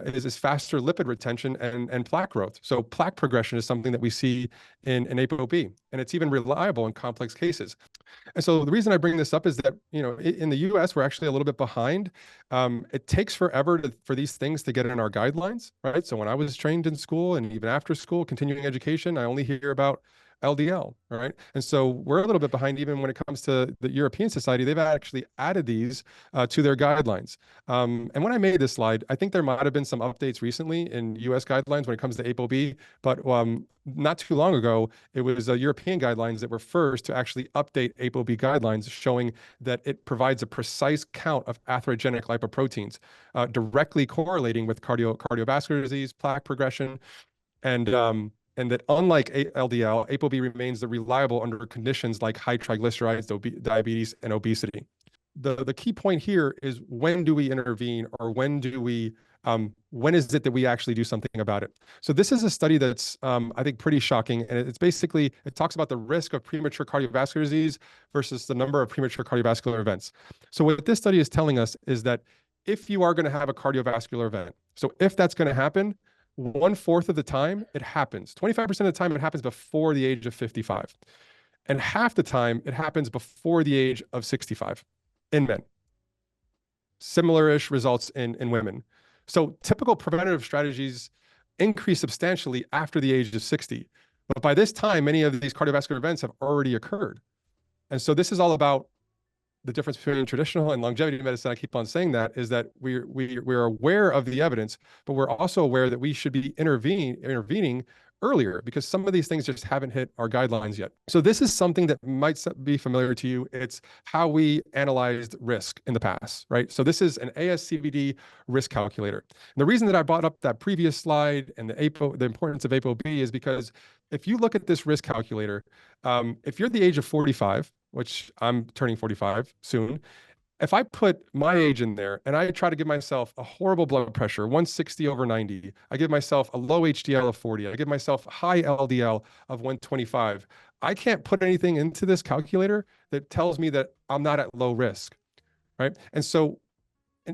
is faster lipid retention and plaque growth. So plaque progression is something that we see in ApoB, and it's even reliable in complex cases. And so the reason I bring this up is that, in the US, we're actually a little bit behind. It takes forever for these things to get in our guidelines, right? So when I was trained in school and even after school, continuing education, I only hear about LDL, right? And so we're a little bit behind even when it comes to the European Society. They've actually added these to their guidelines. And when I made this slide, I think there might have been some updates recently in US guidelines when it comes to ApoB, but not too long ago, it was European guidelines that were first to actually update ApoB guidelines, showing that it provides a precise count of atherogenic lipoproteins, directly correlating with cardiovascular disease, plaque progression, and that unlike LDL, ApoB remains reliable under conditions like high triglycerides, diabetes, and obesity. The key point here is, when do we intervene, or when is it that we actually do something about it? So this is a study that's, I think, pretty shocking. And it talks about the risk of premature cardiovascular disease versus the number of premature cardiovascular events. So what this study is telling us is that if you are going to have a cardiovascular event, so if that's going to happen, 1/4 of the time it happens. 25% of the time it happens before the age of 55. And half the time it happens before the age of 65 in men. Similar-ish results in women. So typical preventative strategies increase substantially after the age of 60. But by this time, many of these cardiovascular events have already occurred. And so this is all about the difference between traditional and longevity medicine. I keep on saying that, is that we're aware of the evidence, but we're also aware that we should be intervening earlier, because some of these things just haven't hit our guidelines yet. So this is something that might be familiar to you. It's how we analyzed risk in the past, right? So this is an ASCVD risk calculator. And the reason that I brought up that previous slide and the importance of ApoB is because if you look at this risk calculator, if you're the age of 45, which I'm turning 45 soon, if I put my age in there and I try to give myself a horrible blood pressure, 160/90, I give myself a low HDL of 40, I give myself high LDL of 125, I can't put anything into this calculator that tells me that I'm not at low risk, right? And so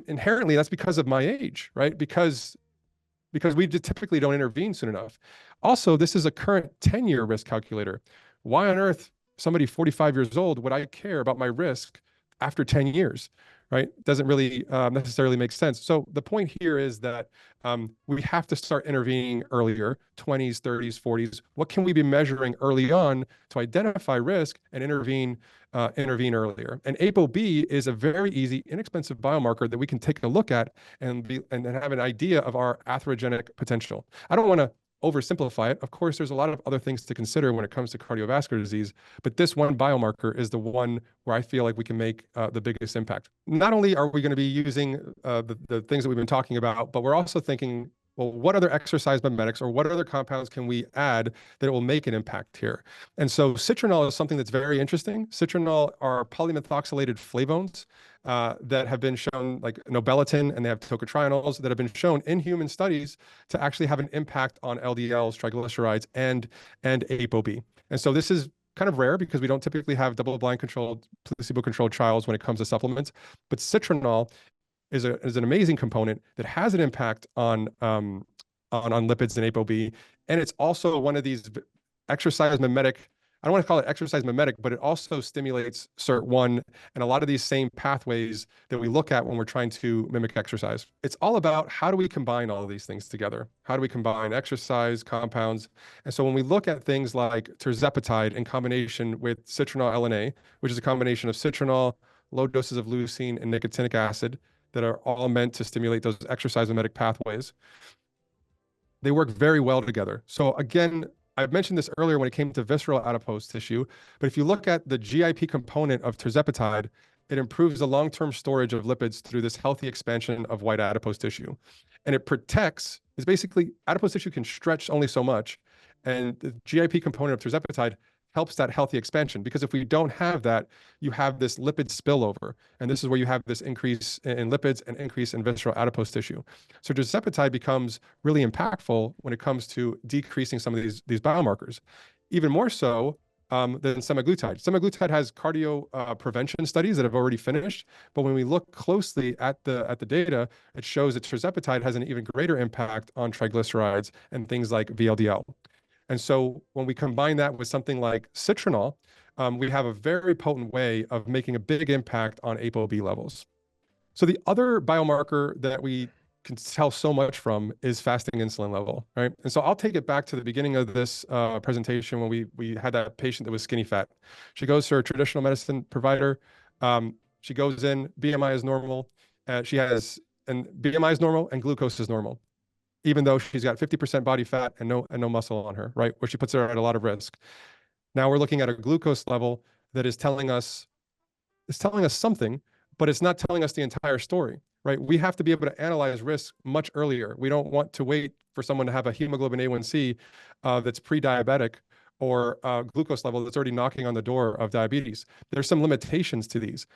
inherently that's because of my age, right? Because we typically don't intervene soon enough. Also, this is a current 10-year risk calculator. Why on earth, somebody 45 years old, would I care about my risk after 10 years, right? Doesn't really necessarily make sense. So the point here is that we have to start intervening earlier, 20s, 30s, 40s. What can we be measuring early on to identify risk and intervene earlier? And ApoB is a very easy, inexpensive biomarker that we can take a look at and have an idea of our atherogenic potential. I don't want to oversimplify it. Of course, there's a lot of other things to consider when it comes to cardiovascular disease, but this one biomarker is the one where I feel like we can make the biggest impact. Not only are we going to be using the things that we've been talking about, but we're also thinking, well, what other exercise mimetics or what other compounds can we add that will make an impact here? And so citronol is something that's very interesting. Citronol are polymethoxylated flavones that have been shown, like nobelatin, and they have tocotrienols that have been shown in human studies to actually have an impact on LDLs, triglycerides, and ApoB. And so this is kind of rare because we don't typically have double-blind controlled, placebo-controlled trials when it comes to supplements. But citronol is an amazing component that has an impact on lipids and ApoB, and it's also one of these exercise mimetic. I don't want to call it exercise mimetic, but it also stimulates SIRT1 and a lot of these same pathways that we look at when we're trying to mimic exercise. It's all about how do we combine all of these things together? How do we combine exercise, compounds? And so when we look at things like tirzepatide in combination with citronol LNA, which is a combination of citronol, low doses of leucine, and nicotinic acid that are all meant to stimulate those exercise mimetic pathways, they work very well together. So again, I've mentioned this earlier when it came to visceral adipose tissue, but if you look at the GIP component of tirzepatide, it improves the long-term storage of lipids through this healthy expansion of white adipose tissue. And it protects, it's basically, adipose tissue can stretch only so much, and the GIP component of tirzepatide helps that healthy expansion, because if we don't have that, you have this lipid spillover, and this is where you have this increase in lipids and increase in visceral adipose tissue. So tirzepatide becomes really impactful when it comes to decreasing some of these biomarkers, even more so than semaglutide. Semaglutide has cardio prevention studies that have already finished, but when we look closely at the data, it shows that tirzepatide has an even greater impact on triglycerides and things like VLDL. And so when we combine that with something like citronol, we have a very potent way of making a big impact on ApoB levels. So the other biomarker that we can tell so much from is fasting insulin level, right? And so I'll take it back to the beginning of this presentation when we had that patient that was skinny fat. She goes to her traditional medicine provider. She goes in, BMI is normal. And BMI is normal and glucose is normal, even though she's got 50% body fat and no muscle on her, right? Where she puts her at a lot of risk. Now we're looking at a glucose level that is telling us something, but it's not telling us the entire story, right? We have to be able to analyze risk much earlier. We don't want to wait for someone to have a hemoglobin A1C that's pre-diabetic or glucose level that's already knocking on the door of diabetes. There's some limitations to these.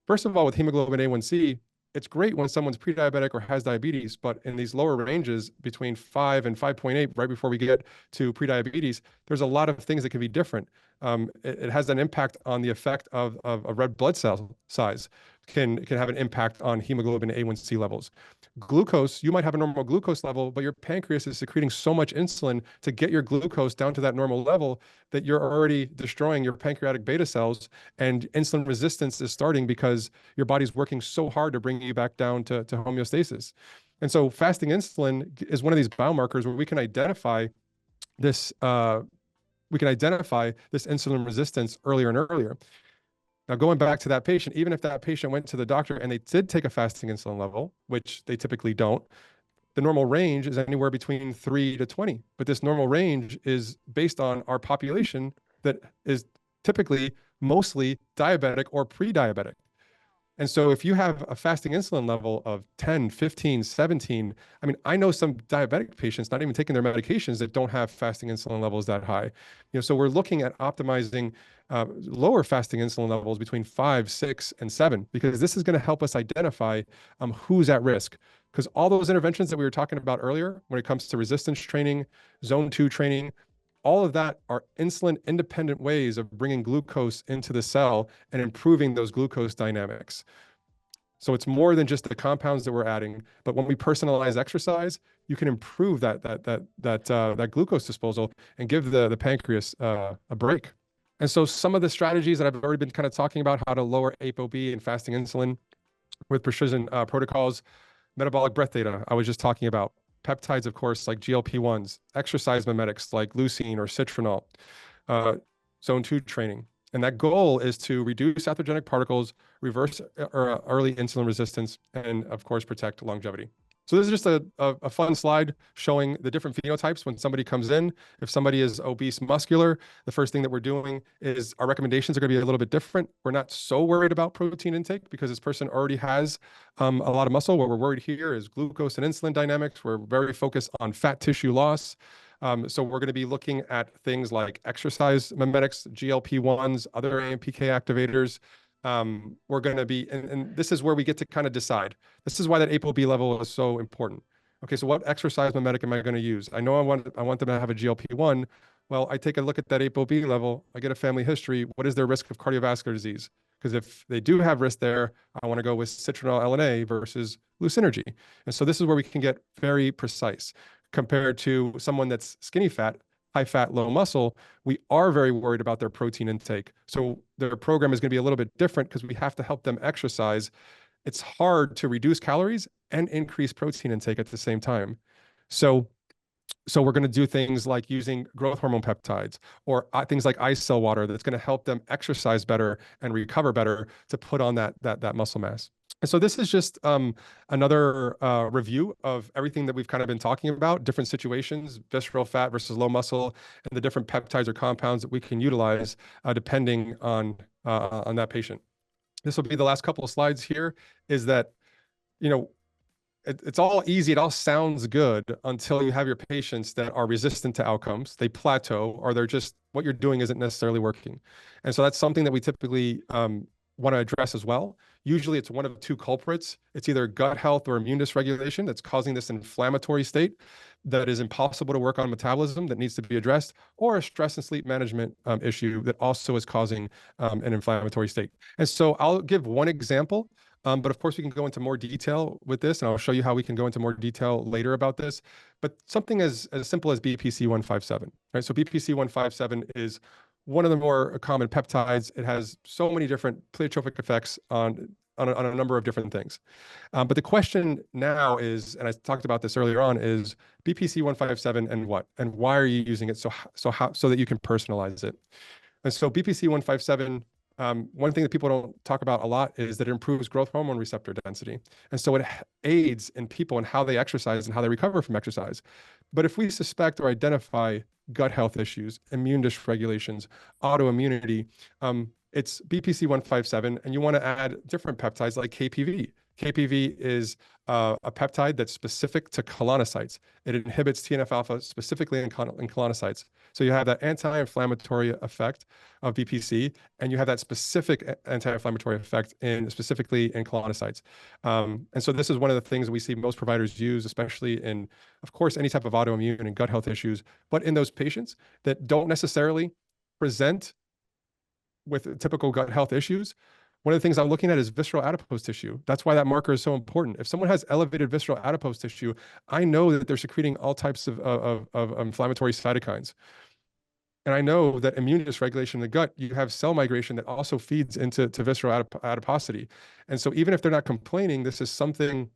First of all, with hemoglobin A1C, it's great when someone's pre-diabetic or has diabetes, but in these lower ranges between 5 and 5.8, right before we get to pre-diabetes, there's a lot of things that can be different. It has an impact on the effect of a red blood cell size, can have an impact on hemoglobin A1C levels. Glucose, you might have a normal glucose level, but your pancreas is secreting so much insulin to get your glucose down to that normal level that you're already destroying your pancreatic beta cells, and insulin resistance is starting because your body's working so hard to bring you back down to homeostasis. And so fasting insulin is one of these biomarkers where we can identify this insulin resistance earlier and earlier. Now, going back to that patient, even if that patient went to the doctor and they did take a fasting insulin level, which they typically don't, the normal range is anywhere between 3 to 20. But this normal range is based on our population that is typically mostly diabetic or pre-diabetic. And so if you have a fasting insulin level of 10, 15, 17, I mean, I know some diabetic patients not even taking their medications that don't have fasting insulin levels that high. So we're looking at optimizing lower fasting insulin levels between 5, 6, and 7, because this is going to help us identify who's at risk. Because all those interventions that we were talking about earlier, when it comes to resistance training, zone 2 training, all of that are insulin independent ways of bringing glucose into the cell and improving those glucose dynamics. So it's more than just the compounds that we're adding, but when we personalize exercise, you can improve that glucose disposal and give the pancreas a break. And so some of the strategies that I've already been kind of talking about, how to lower ApoB and fasting insulin with precision protocols, metabolic breath data, I was just talking about. Peptides, of course, like GLP-1s, exercise mimetics like leucine or citronol, zone 2 training. And that goal is to reduce atherogenic particles, reverse early insulin resistance, and of course, protect longevity. So this is just a fun slide showing the different phenotypes when somebody comes in. If somebody is obese muscular, the first thing that we're doing is our recommendations are going to be a little bit different. We're not so worried about protein intake because this person already has a lot of muscle. What we're worried here is glucose and insulin dynamics. We're very focused on fat tissue loss. So we're going to be looking at things like exercise mimetics, GLP-1s, other AMPK activators. We're going to be, and this is where we get to kind of decide. This is why that ApoB level is so important. Okay, so what exercise mimetic am I going to use? I know I want them to have a GLP-1. Well, I take a look at that ApoB level. I get a family history. What is their risk of cardiovascular disease? Because if they do have risk there, I want to go with citronel LNA versus Lucinergy. And so this is where we can get very precise. Compared to someone that's skinny fat, high fat, low muscle, we are very worried about their protein intake. So their program is going to be a little bit different because we have to help them exercise. It's hard to reduce calories and increase protein intake at the same time. So we're going to do things like using growth hormone peptides or things like ice cell water that's going to help them exercise better and recover better to put on that muscle mass. And so this is just another review of everything that we've kind of been talking about, different situations, visceral fat versus low muscle, and the different peptides or compounds that we can utilize depending on that patient. This will be the last couple of slides here, is that, it's all easy. It all sounds good until you have your patients that are resistant to outcomes. They plateau, or they're just, what you're doing isn't necessarily working. And so that's something that we typically want to address as well. Usually it's one of two culprits. It's either gut health or immune dysregulation that's causing this inflammatory state that is impossible to work on metabolism that needs to be addressed, or a stress and sleep management issue that also is causing an inflammatory state. And so I'll give one example, but of course we can go into more detail with this, and I'll show you how we can go into more detail later about this. But something as simple as BPC-157, right? So BPC-157 is one of the more common peptides. It has so many different pleiotropic effects on a number of different things. But the question now is, and I talked about this earlier on, is BPC-157 and what? And why are you using it so that you can personalize it? And so BPC-157, one thing that people don't talk about a lot is that it improves growth hormone receptor density. And so it aids in people in how they exercise and how they recover from exercise. But if we suspect or identify gut health issues, immune dysregulations, autoimmunity, it's BPC-157, and you want to add different peptides like KPV. KPV is a peptide that's specific to colonocytes. It inhibits TNF-alpha specifically in colonocytes. So you have that anti-inflammatory effect of BPC, and you have that specific anti-inflammatory effect specifically in colonocytes. And so this is one of the things that we see most providers use, especially in, of course, any type of autoimmune and gut health issues, but in those patients that don't necessarily present with typical gut health issues. One of the things I'm looking at is visceral adipose tissue. That's why that marker is so important. If someone has elevated visceral adipose tissue, I know that they're secreting all types of inflammatory cytokines. And I know that immune dysregulation in the gut, you have cell migration that also feeds into visceral adiposity. And so even if they're not complaining, this is something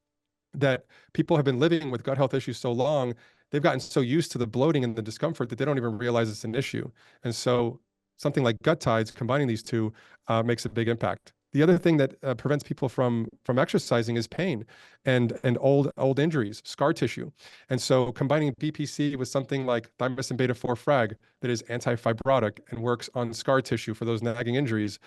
that people have been living with gut health issues so long, they've gotten so used to the bloating and the discomfort that they don't even realize it's an issue. And so something like gut tides, combining these two, makes a big impact. The other thing that prevents people from exercising is pain and old injuries, scar tissue. And so combining BPC with something like thymosin beta-4 frag that is anti-fibrotic and works on scar tissue for those nagging injuries,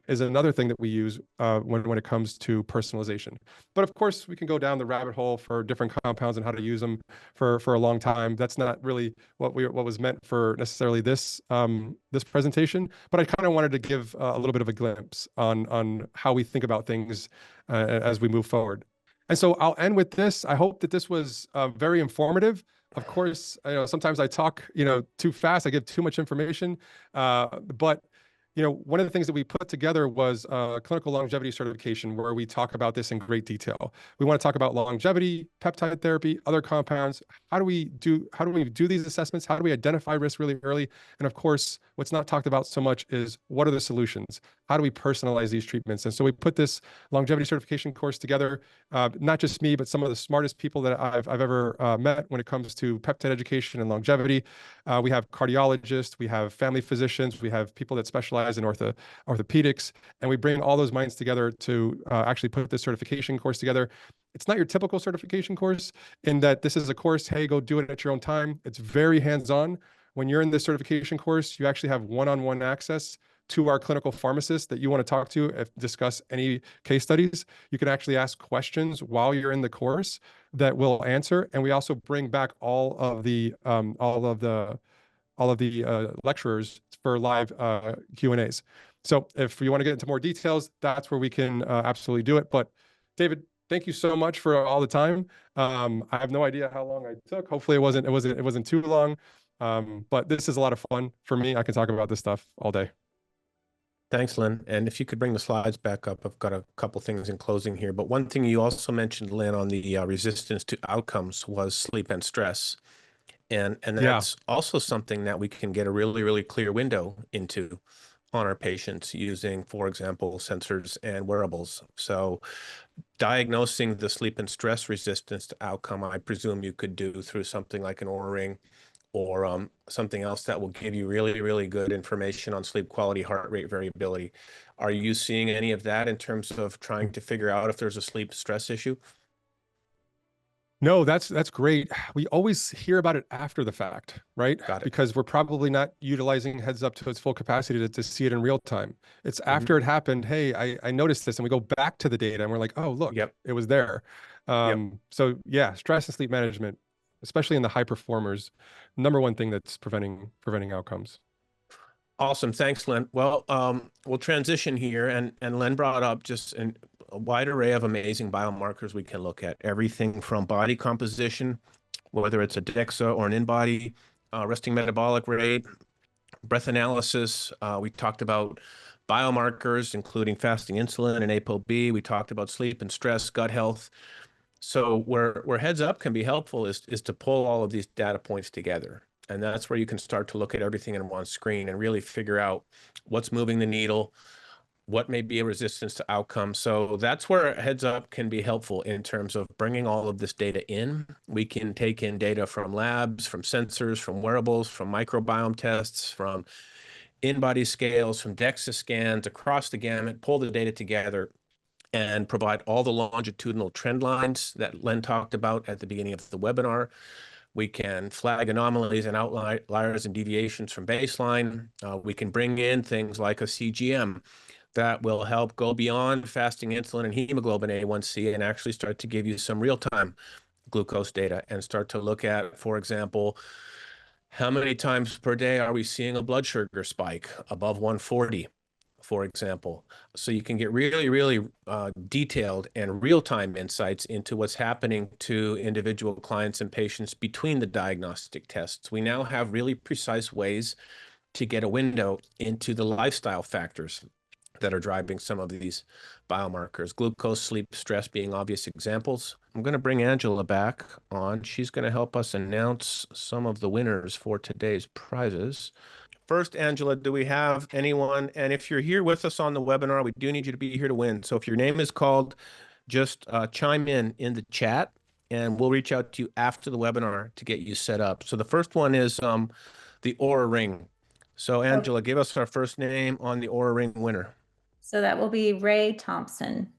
is another thing that we use when it comes to personalization. But of course, we can go down the rabbit hole for different compounds and how to use them for a long time. That's not really what was meant for necessarily this this presentation. But I kind of wanted to give a little bit of a glimpse on how we think about things as we move forward. And so I'll end with this. I hope that this was very informative. Of course, sometimes I talk, too fast. I give too much information, but one of the things that we put together was a clinical longevity certification where we talk about this in great detail. We want to talk about longevity, peptide therapy, other compounds. How do we do these assessments? How do we identify risk really early? And of course, what's not talked about so much is what are the solutions? How do we personalize these treatments? And so we put this longevity certification course together, not just me, but some of the smartest people that I've ever met when it comes to peptide education and longevity. We have cardiologists, we have family physicians, we have people that specialize in orthopedics, and we bring all those minds together to actually put this certification course together. It's not your typical certification course in that this is a course, hey, go do it at your own time. It's very hands-on. When you're in this certification course, you actually have one-on-one access to our clinical pharmacists that you want to talk to discuss any case studies. You can actually ask questions while you're in the course that we'll answer, and we also bring back all of the lecturers for live Q&As. So if you want to get into more details, that's where we can absolutely do it. But David, thank you so much for all the time. I have no idea how long I took. Hopefully it wasn't too long. But this is a lot of fun for me. I can talk about this stuff all day. Thanks, Lynn. And if you could bring the slides back up, I've got a couple things in closing here. But one thing you also mentioned, Lynn, on the resistance to outcomes was sleep and stress. And that's also something that we can get a really, really clear window into on our patients using, for example, sensors and wearables. So diagnosing the sleep and stress resistance to outcome, I presume you could do through something like an Oura Ring or something else that will give you really, really good information on sleep quality, heart rate variability. Are you seeing any of that in terms of trying to figure out if there's a sleep stress issue? No, that's great. We always hear about it after the fact, right? Got it. Because we're probably not utilizing HeadsUp to its full capacity to see it in real time. It's after it happened, hey, I noticed this, and we go back to the data and we're like, oh, look, it was there. So yeah, stress and sleep management, especially in the high performers, #1 thing that's preventing outcomes. Awesome. Thanks, Len. Well, we'll transition here, and Len brought up just a wide array of amazing biomarkers we can look at. Everything from body composition, whether it's a DEXA or an in-body, resting metabolic rate, breath analysis. We talked about biomarkers, including fasting insulin and ApoB. We talked about sleep and stress, gut health. So where HeadsUp can be helpful is to pull all of these data points together. And that's where you can start to look at everything in one screen and really figure out what's moving the needle, what may be a resistance to outcome. So that's where HeadsUp can be helpful in terms of bringing all of this data in. We can take in data from labs, from sensors, from wearables, from microbiome tests, from in-body scales, from DEXA scans, across the gamut, pull the data together and provide all the longitudinal trend lines that Len talked about at the beginning of the webinar. We can flag anomalies and outliers and deviations from baseline. We can bring in things like a CGM that will help go beyond fasting insulin and hemoglobin A1C and actually start to give you some real-time glucose data and start to look at, for example, how many times per day are we seeing a blood sugar spike above 140, for example. So you can get really, really detailed and real-time insights into what's happening to individual clients and patients between the diagnostic tests. We now have really precise ways to get a window into the lifestyle factors that are driving some of these biomarkers, glucose, sleep, stress being obvious examples. I'm going to bring Angela back on. She's going to help us announce some of the winners for today's prizes. First, Angela, do we have anyone? And if you're here with us on the webinar, we do need you to be here to win. So if your name is called, just chime in the chat, and we'll reach out to you after the webinar to get you set up. So the first one is the Oura Ring. So Angela, give us our first name on the Oura Ring winner. So that will be Ray Thompson.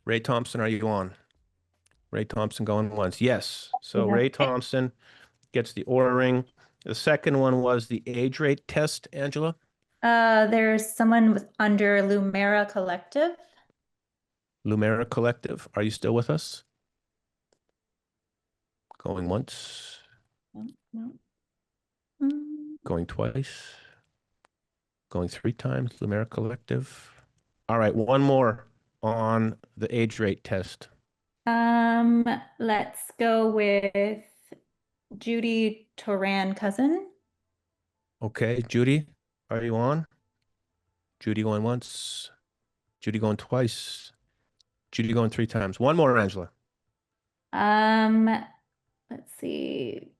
Ray Thompson, are you on? Ray Thompson going once. Yes. So Ray Thompson gets the Oura Ring. The second one was the age rate test, Angela. There's someone under Lumera Collective. Lumera Collective, are you still with us? Going once, No. going twice, going 3 times, Lumera Collective. All right, one more on the age rate test. Let's go with Judy Toran Cousin. Okay, Judy, are you on? Judy going once, Judy going twice, Judy going 3 times. One more, Angela. Let's see.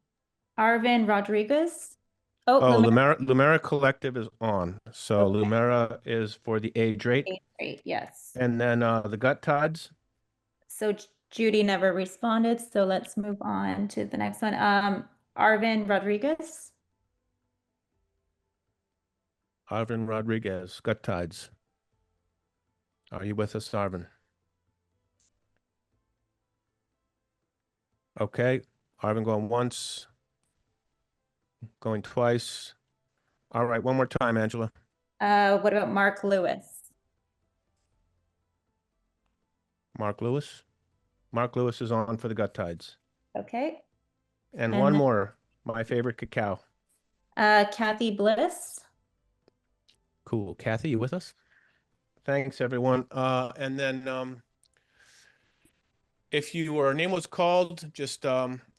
Arvin Rodriguez. Oh, Lumera. Lumera Collective is on. So Okay. Lumera is for the age rate. Age rate, yes. And then the gut tides. So Judy never responded, so let's move on to the next one. Arvin Rodriguez. Arvin Rodriguez, gut tides. Are you with us, Arvin? Okay, Arvin going once, going twice. All right, one more time, Angela. What about Mark Lewis? Mark Lewis. Mark Lewis is on for the gut tides. Okay. And And one then- more, my favorite cacao. Kathy Bliss. Cool. Kathy, you with us? Thanks, everyone. And then if your name was called, just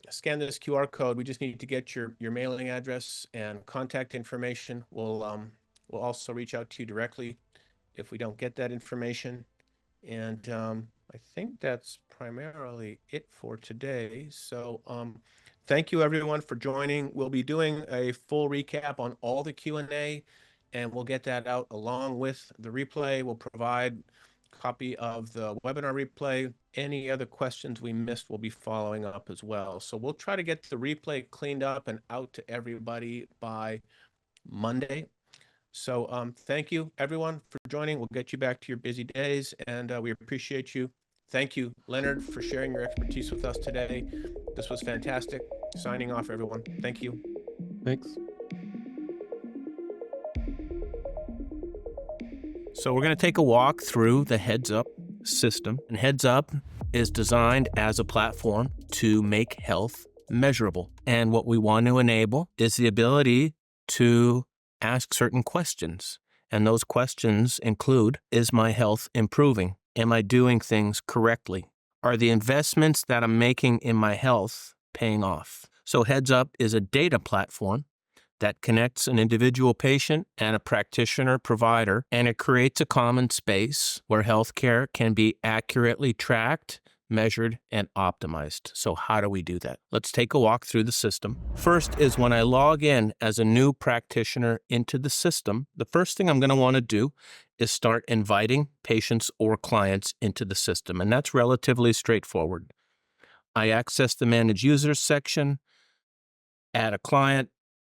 scan this QR code. We just need to get your mailing address and contact information. We'll also reach out to you directly if we don't get that information. And I think that's primarily it for today. So thank you, everyone, for joining. We'll be doing a full recap on all the Q&A, and we'll get that out along with the replay. We'll provide a copy of the webinar replay. Any other questions we missed, we'll be following up as well. So we'll try to get the replay cleaned up and out to everybody by Monday. So thank you, everyone, for joining. We'll get you back to your busy days, and we appreciate you. Thank you, Leonard, for sharing your expertise with us today. This was fantastic. Signing off, everyone. Thank you. Thanks. So we're going to take a walk through the HeadsUp system. And HeadsUp is designed as a platform to make health measurable. And what we want to enable is the ability to ask certain questions. And those questions include, is my health improving? Am I doing things correctly? Are the investments that I'm making in my health paying off? So HeadsUp is a data platform that connects an individual patient and a practitioner provider, and it creates a common space where healthcare can be accurately tracked, measured, and optimized. So how do we do that? Let's take a walk through the system. First is when I log in as a new practitioner into the system, the first thing I'm going to want to do is start inviting patients or clients into the system, and that's relatively straightforward. I access the Manage Users section, add a client,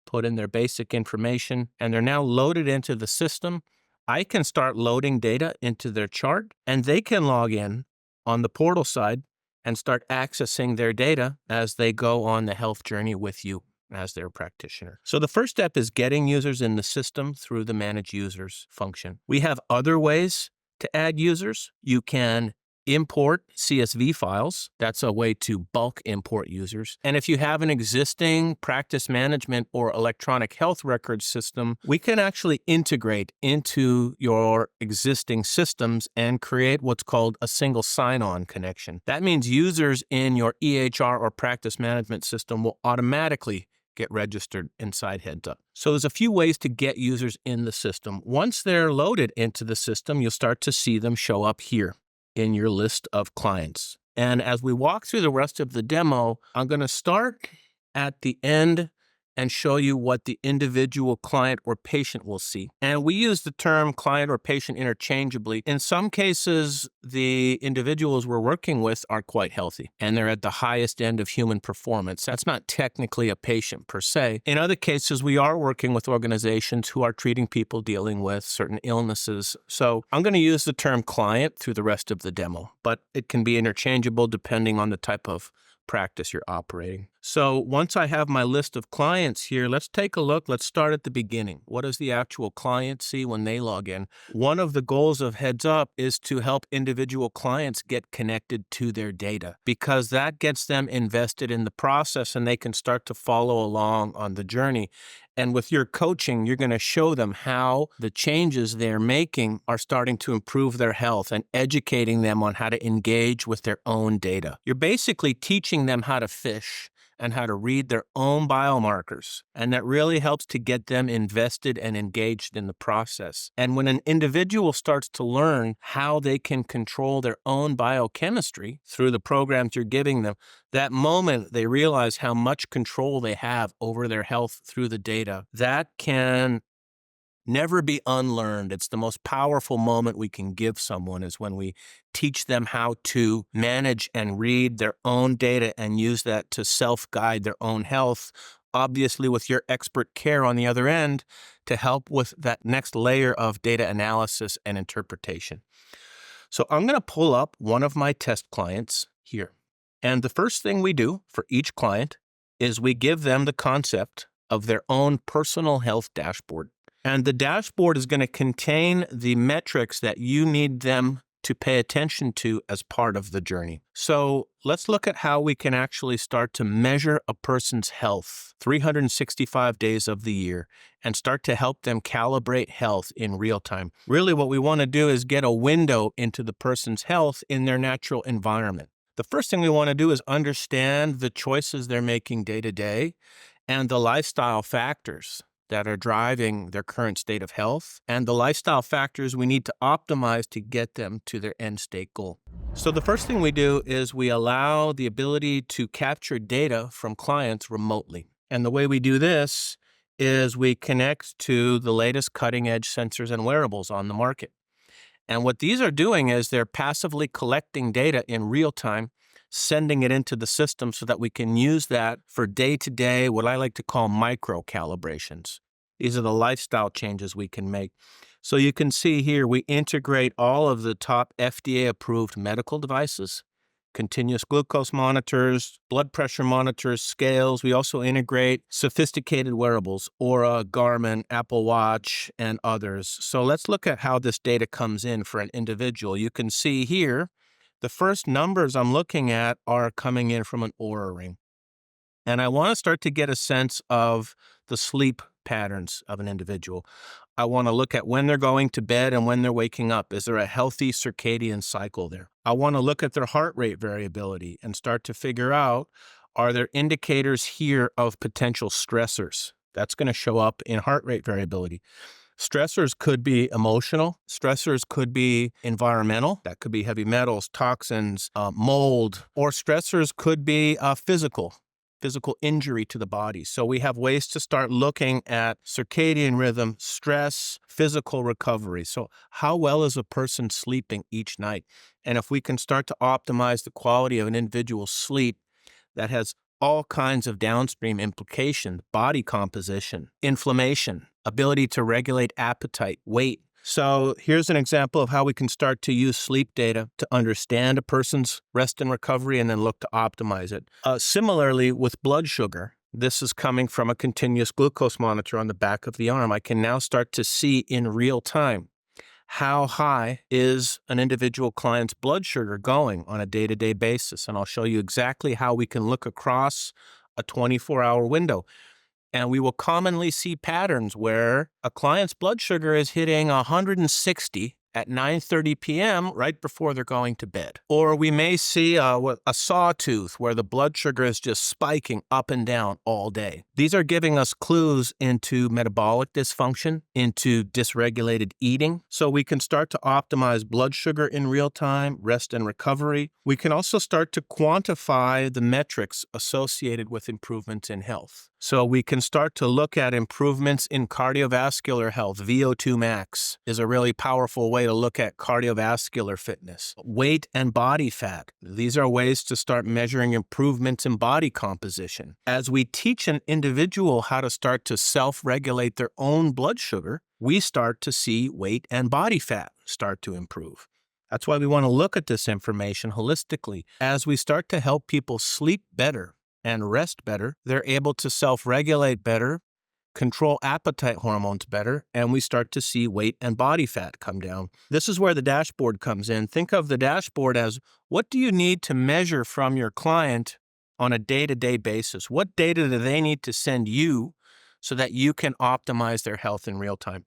put in their basic information, and they're now loaded into the system. I can start loading data into their chart, and they can log in on the portal side and start accessing their data as they go on the health journey with you as their practitioner. So the first step is getting users in the system through the Manage Users function. We have other ways to add users. You can import CSV files. That's a way to bulk import users. And if you have an existing practice management or electronic health record system, we can actually integrate into your existing systems and create what's called a single sign-on connection. That means users in your EHR or practice management system will automatically get registered inside HeadsUp. So there's a few ways to get users in the system. Once they're loaded into the system, you'll start to see them show up here in your list of clients. And as we walk through the rest of the demo, I'm going to start at the end and show you what the individual client or patient will see. And we use the term client or patient interchangeably. In some cases, the individuals we're working with are quite healthy and they're at the highest end of human performance. That's not technically a patient per se. In other cases, we are working with organizations who are treating people dealing with certain illnesses. So I'm going to use the term client through the rest of the demo, but it can be interchangeable depending on the type of practice you're operating. So once I have my list of clients here, let's take a look. Let's start at the beginning. What does the actual client see when they log in? One of the goals of HeadsUp is to help individual clients get connected to their data, because that gets them invested in the process and they can start to follow along on the journey. And with your coaching, you're going to show them how the changes they're making are starting to improve their health and educating them on how to engage with their own data. You're basically teaching them how to fish and how to read their own biomarkers. And that really helps to get them invested and engaged in the process. And when an individual starts to learn how they can control their own biochemistry through the programs you're giving them, that moment they realize how much control they have over their health through the data. That can never be unlearned. It's the most powerful moment we can give someone, is when we teach them how to manage and read their own data and use that to self-guide their own health, obviously with your expert care on the other end to help with that next layer of data analysis and interpretation. So I'm going to pull up one of my test clients here. And the first thing we do for each client is we give them the concept of their own personal health dashboard. And the dashboard is going to contain the metrics that you need them to pay attention to as part of the journey. So let's look at how we can actually start to measure a person's health 365 days of the year and start to help them calibrate health in real time. Really, what we want to do is get a window into the person's health in their natural environment. The first thing we want to do is understand the choices they're making day to day and the lifestyle factors that are driving their current state of health, and the lifestyle factors we need to optimize to get them to their end state goal. So the first thing we do is we allow the ability to capture data from clients remotely. And the way we do this is we connect to the latest cutting-edge sensors and wearables on the market. And what these are doing is they're passively collecting data in real time, sending it into the system so that we can use that for day-to-day, what I like to call micro calibrations. These are the lifestyle changes we can make. So you can see here, we integrate all of the top FDA-approved medical devices, continuous glucose monitors, blood pressure monitors, scales. We also integrate sophisticated wearables, Aura, Garmin, Apple Watch, and others. So let's look at how this data comes in for an individual. You can see here, the first numbers I'm looking at are coming in from an Aura ring. And I want to start to get a sense of the sleep patterns of an individual. I want to look at when they're going to bed and when they're waking up. Is there a healthy circadian cycle there? I want to look at their heart rate variability and start to figure out, are there indicators here of potential stressors? That's going to show up in heart rate variability. Stressors could be emotional. Stressors could be environmental. That could be heavy metals, toxins, mold, or stressors could be physical injury to the body. So we have ways to start looking at circadian rhythm, stress, physical recovery. So how well is a person sleeping each night? And if we can start to optimize the quality of an individual's sleep, that has all kinds of downstream implications: body composition, inflammation, ability to regulate appetite, weight. So here's an example of how we can start to use sleep data to understand a person's rest and recovery and then look to optimize it. Similarly, with blood sugar, this is coming from a continuous glucose monitor on the back of the arm. I can now start to see in real time how high is an individual client's blood sugar going on a day-to-day basis. And I'll show you exactly how we can look across a 24-hour window. And we will commonly see patterns where a client's blood sugar is hitting 160 at 9:30 p.m. right before they're going to bed. Or we may see a sawtooth where the blood sugar is just spiking up and down all day. These are giving us clues into metabolic dysfunction, into dysregulated eating. So we can start to optimize blood sugar in real time, rest and recovery. We can also start to quantify the metrics associated with improvements in health. So we can start to look at improvements in cardiovascular health. VO2 max is a really powerful way to look at cardiovascular fitness. Weight and body fat. These are ways to start measuring improvements in body composition. As we teach an individual how to start to self-regulate their own blood sugar, we start to see weight and body fat start to improve. That's why we want to look at this information holistically. As we start to help people sleep better, and rest better. They're able to self-regulate better, control appetite hormones better, and we start to see weight and body fat come down. This is where the dashboard comes in. Think of the dashboard as what do you need to measure from your client on a day-to-day basis? What data do they need to send you so that you can optimize their health in real time?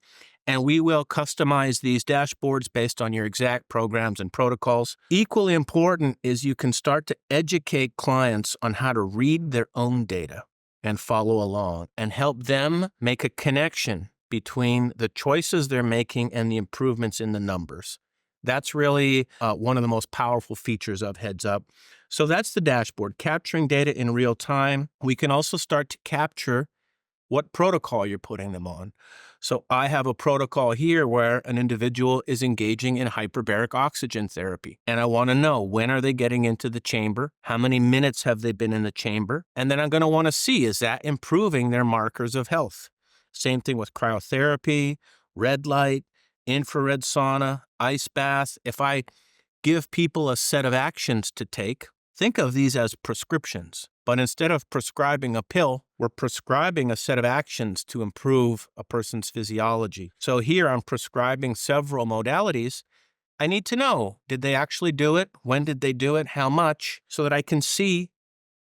And we will customize these dashboards based on your exact programs and protocols. Equally important is you can start to educate clients on how to read their own data and follow along and help them make a connection between the choices they're making and the improvements in the numbers. That's really one of the most powerful features of HeadsUp. So that's the dashboard, capturing data in real time. We can also start to capture what protocol you're putting them on. So I have a protocol here where an individual is engaging in hyperbaric oxygen therapy. And I want to know, when are they getting into the chamber? How many minutes have they been in the chamber? And then I'm going to want to see, is that improving their markers of health? Same thing with cryotherapy, red light, infrared sauna, ice bath. If I give people a set of actions to take, think of these as prescriptions. But instead of prescribing a pill, we're prescribing a set of actions to improve a person's physiology. So here I'm prescribing several modalities. I need to know, did they actually do it? When did they do it? How much? So that I can see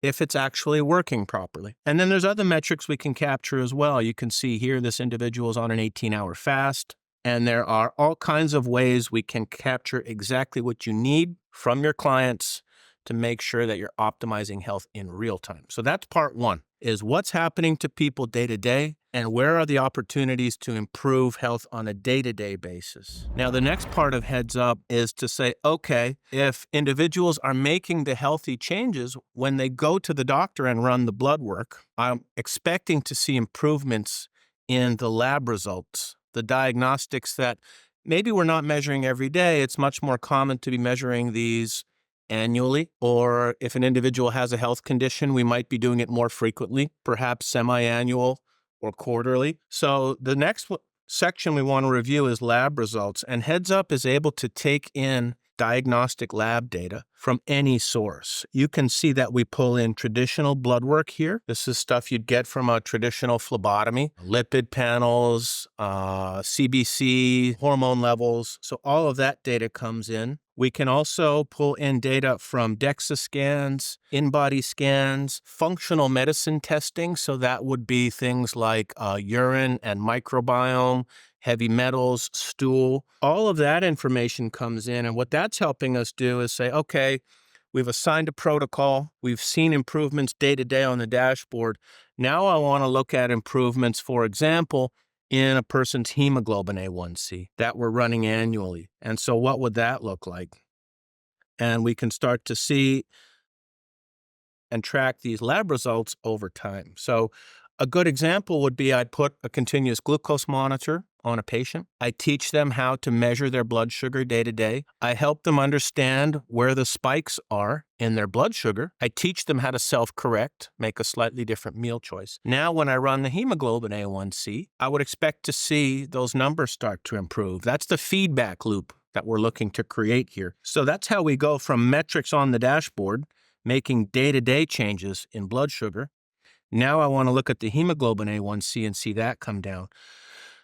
if it's actually working properly. And then there's other metrics we can capture as well. You can see here this individual is on an 18-hour fast. And there are all kinds of ways we can capture exactly what you need from your clients to make sure that you're optimizing health in real time. So that's part one, is what's happening to people day to day and where are the opportunities to improve health on a day-to-day basis. Now, the next part of HeadsUp is to say, okay, if individuals are making the healthy changes when they go to the doctor and run the blood work, I'm expecting to see improvements in the lab results, the diagnostics that maybe we're not measuring every day. It's much more common to be measuring these annually, or if an individual has a health condition, we might be doing it more frequently, perhaps semi-annual or quarterly. So the next section we want to review is lab results, and HeadsUp is able to take in diagnostic lab data from any source. You can see that we pull in traditional blood work here. This is stuff you'd get from a traditional phlebotomy, lipid panels, CBC, hormone levels. So all of that data comes in. We can also pull in data from DEXA scans, in-body scans, functional medicine testing. So that would be things like urine and microbiome, heavy metals, stool. All of that information comes in. And what that's helping us do is say, okay, we've assigned a protocol. We've seen improvements day to day on the dashboard. Now I want to look at improvements, for example, in a person's hemoglobin A1C that we're running annually. And so what would that look like? And we can start to see and track these lab results over time. So a good example would be I'd put a continuous glucose monitor on a patient. I teach them how to measure their blood sugar day to day. I help them understand where the spikes are in their blood sugar. I teach them how to self-correct, make a slightly different meal choice. Now, when I run the hemoglobin A1C, I would expect to see those numbers start to improve. That's the feedback loop that we're looking to create here. So that's how we go from metrics on the dashboard, making day-to-day changes in blood sugar. Now I want to look at the hemoglobin A1C and see that come down.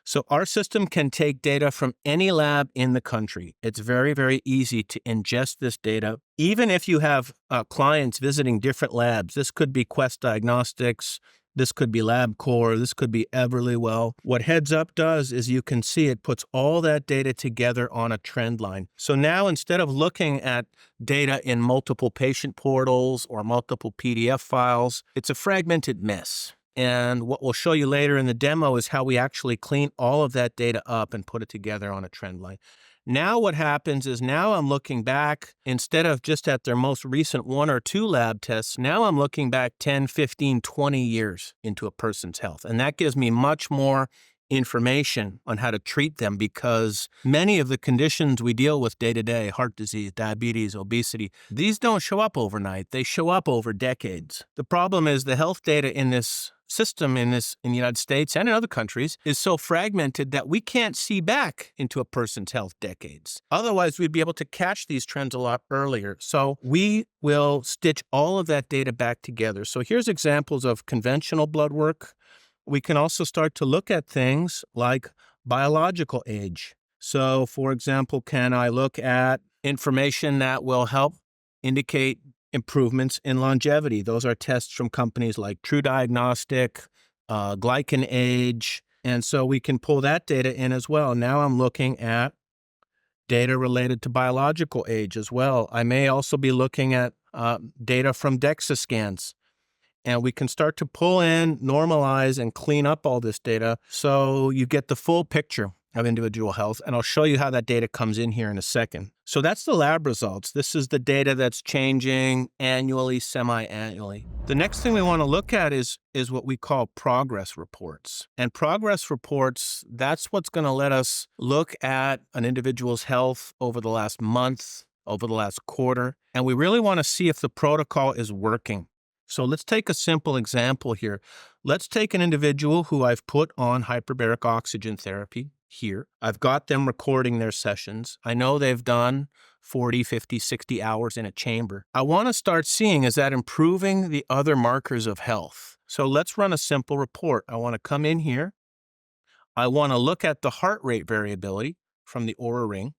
So our system can take data from any lab in the country. It's very, very easy to ingest this data. Even if you have clients visiting different labs, this could be Quest Diagnostics, this could be LabCorp, this could be Everlywell. What HeadsUp does is you can see it puts all that data together on a trend line. So now instead of looking at data in multiple patient portals or multiple PDF files, it's a fragmented mess. And what we'll show you later in the demo is how we actually clean all of that data up and put it together on a trend line. Now what happens is now I'm looking back, instead of just at their most recent 1 or 2 lab tests, now I'm looking back 10, 15, 20 years into a person's health. And that gives me much more information on how to treat them, because many of the conditions we deal with day to day, heart disease, diabetes, obesity, these don't show up overnight. They show up over decades. The problem is the health data in this system in the United States and in other countries is so fragmented that we can't see back into a person's health decades. Otherwise, we'd be able to catch these trends a lot earlier. So we will stitch all of that data back together. So here's examples of conventional blood work. We can also start to look at things like biological age. So for example, can I look at information that will help indicate improvements in longevity? Those are tests from companies like True Diagnostic, Glycan Age. And so we can pull that data in as well. Now I'm looking at data related to biological age as well. I may also be looking at data from DEXA scans. And we can start to pull in, normalize, and clean up all this data so you get the full picture of individual health. And I'll show you how that data comes in here in a second. So that's the lab results. This is the data that's changing annually, semi-annually. The next thing we want to look at is what we call progress reports. And progress reports, that's what's going to let us look at an individual's health over the last month, over the last quarter. And we really want to see if the protocol is working. So let's take a simple example here. Let's take an individual who I've put on hyperbaric oxygen therapy here. I've got them recording their sessions. I know they've done 40, 50, 60 hours in a chamber. I want to start seeing, is that improving the other markers of health? So let's run a simple report. I want to come in here. I want to look at the heart rate variability from the Oura Ring.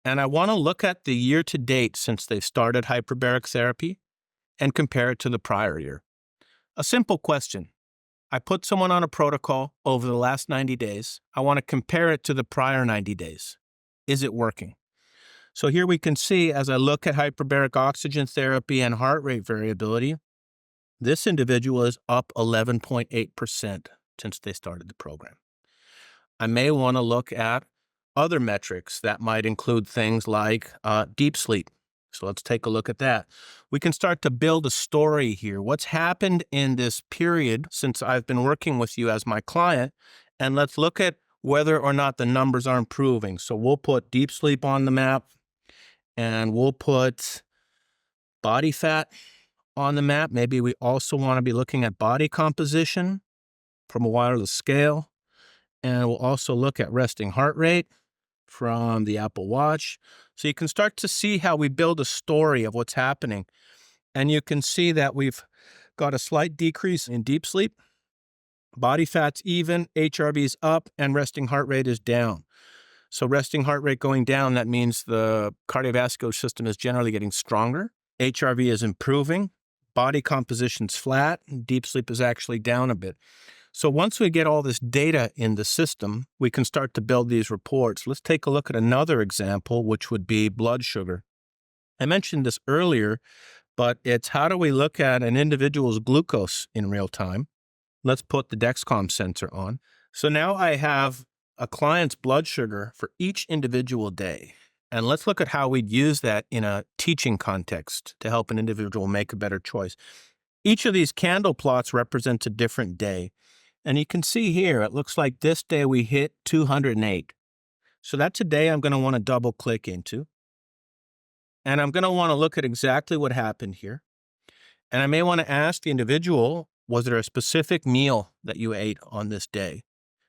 And I want to look at the year to date since they've started hyperbaric therapy and compare it to the prior year. A simple question. I put someone on a protocol over the last 90 days. I want to compare it to the prior 90 days. Is it working? So here we can see, as I look at hyperbaric oxygen therapy and heart rate variability, this individual is up 11.8% since they started the program. I may want to look at other metrics that might include things like deep sleep. So let's take a look at that. We can start to build a story here. What's happened in this period since I've been working with you as my client, and let's look at whether or not the numbers are improving. So we'll put deep sleep on the map, and we'll put body fat on the map. Maybe we also want to be looking at body composition from a wireless scale, and we'll also look at resting heart rate from the Apple Watch. So you can start to see how we build a story of what's happening. And you can see that we've got a slight decrease in deep sleep. Body fat's even, HRV's up, and resting heart rate is down. So resting heart rate going down, that means the cardiovascular system is generally getting stronger. HRV is improving. Body composition's flat. Deep sleep is actually down a bit. So once we get all this data in the system, we can start to build these reports. Let's take a look at another example, which would be blood sugar. I mentioned this earlier, but it's how do we look at an individual's glucose in real time? Let's put the Dexcom sensor on. So now I have a client's blood sugar for each individual day. And let's look at how we'd use that in a teaching context to help an individual make a better choice. Each of these candle plots represents a different day. And you can see here, it looks like this day we hit 208. So that's a day I'm going to want to double click into. And I'm going to want to look at exactly what happened here. And I may want to ask the individual, was there a specific meal that you ate on this day?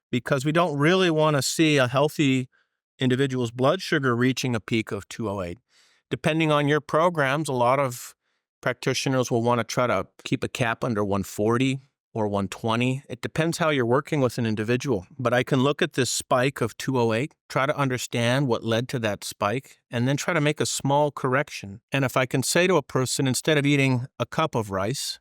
Because we don't really want to see a healthy individual's blood sugar reaching a peak of 208. Depending on your programs, a lot of practitioners will want to try to keep a cap under 140. Or 120. It depends how you're working with an individual. But I can look at this spike of 208, try to understand what led to that spike, and then try to make a small correction. And if I can say to a person, instead of eating a cup of rice,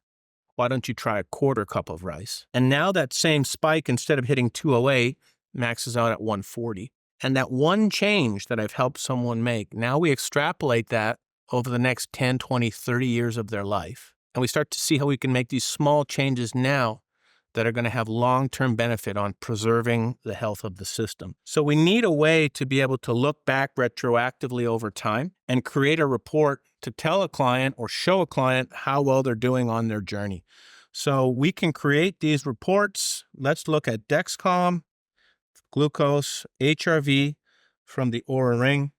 why don't you try a quarter cup of rice? And now that same spike, instead of hitting 208, maxes out at 140. And that one change that I've helped someone make, now we extrapolate that over the next 10, 20, 30 years of their life. And we start to see how we can make these small changes now that are going to have long-term benefit on preserving the health of the system. So we need a way to be able to look back retroactively over time and create a report to tell a client or show a client how well they're doing on their journey. So we can create these reports. Let's look at Dexcom. glucose, HRV from the Oura Ring.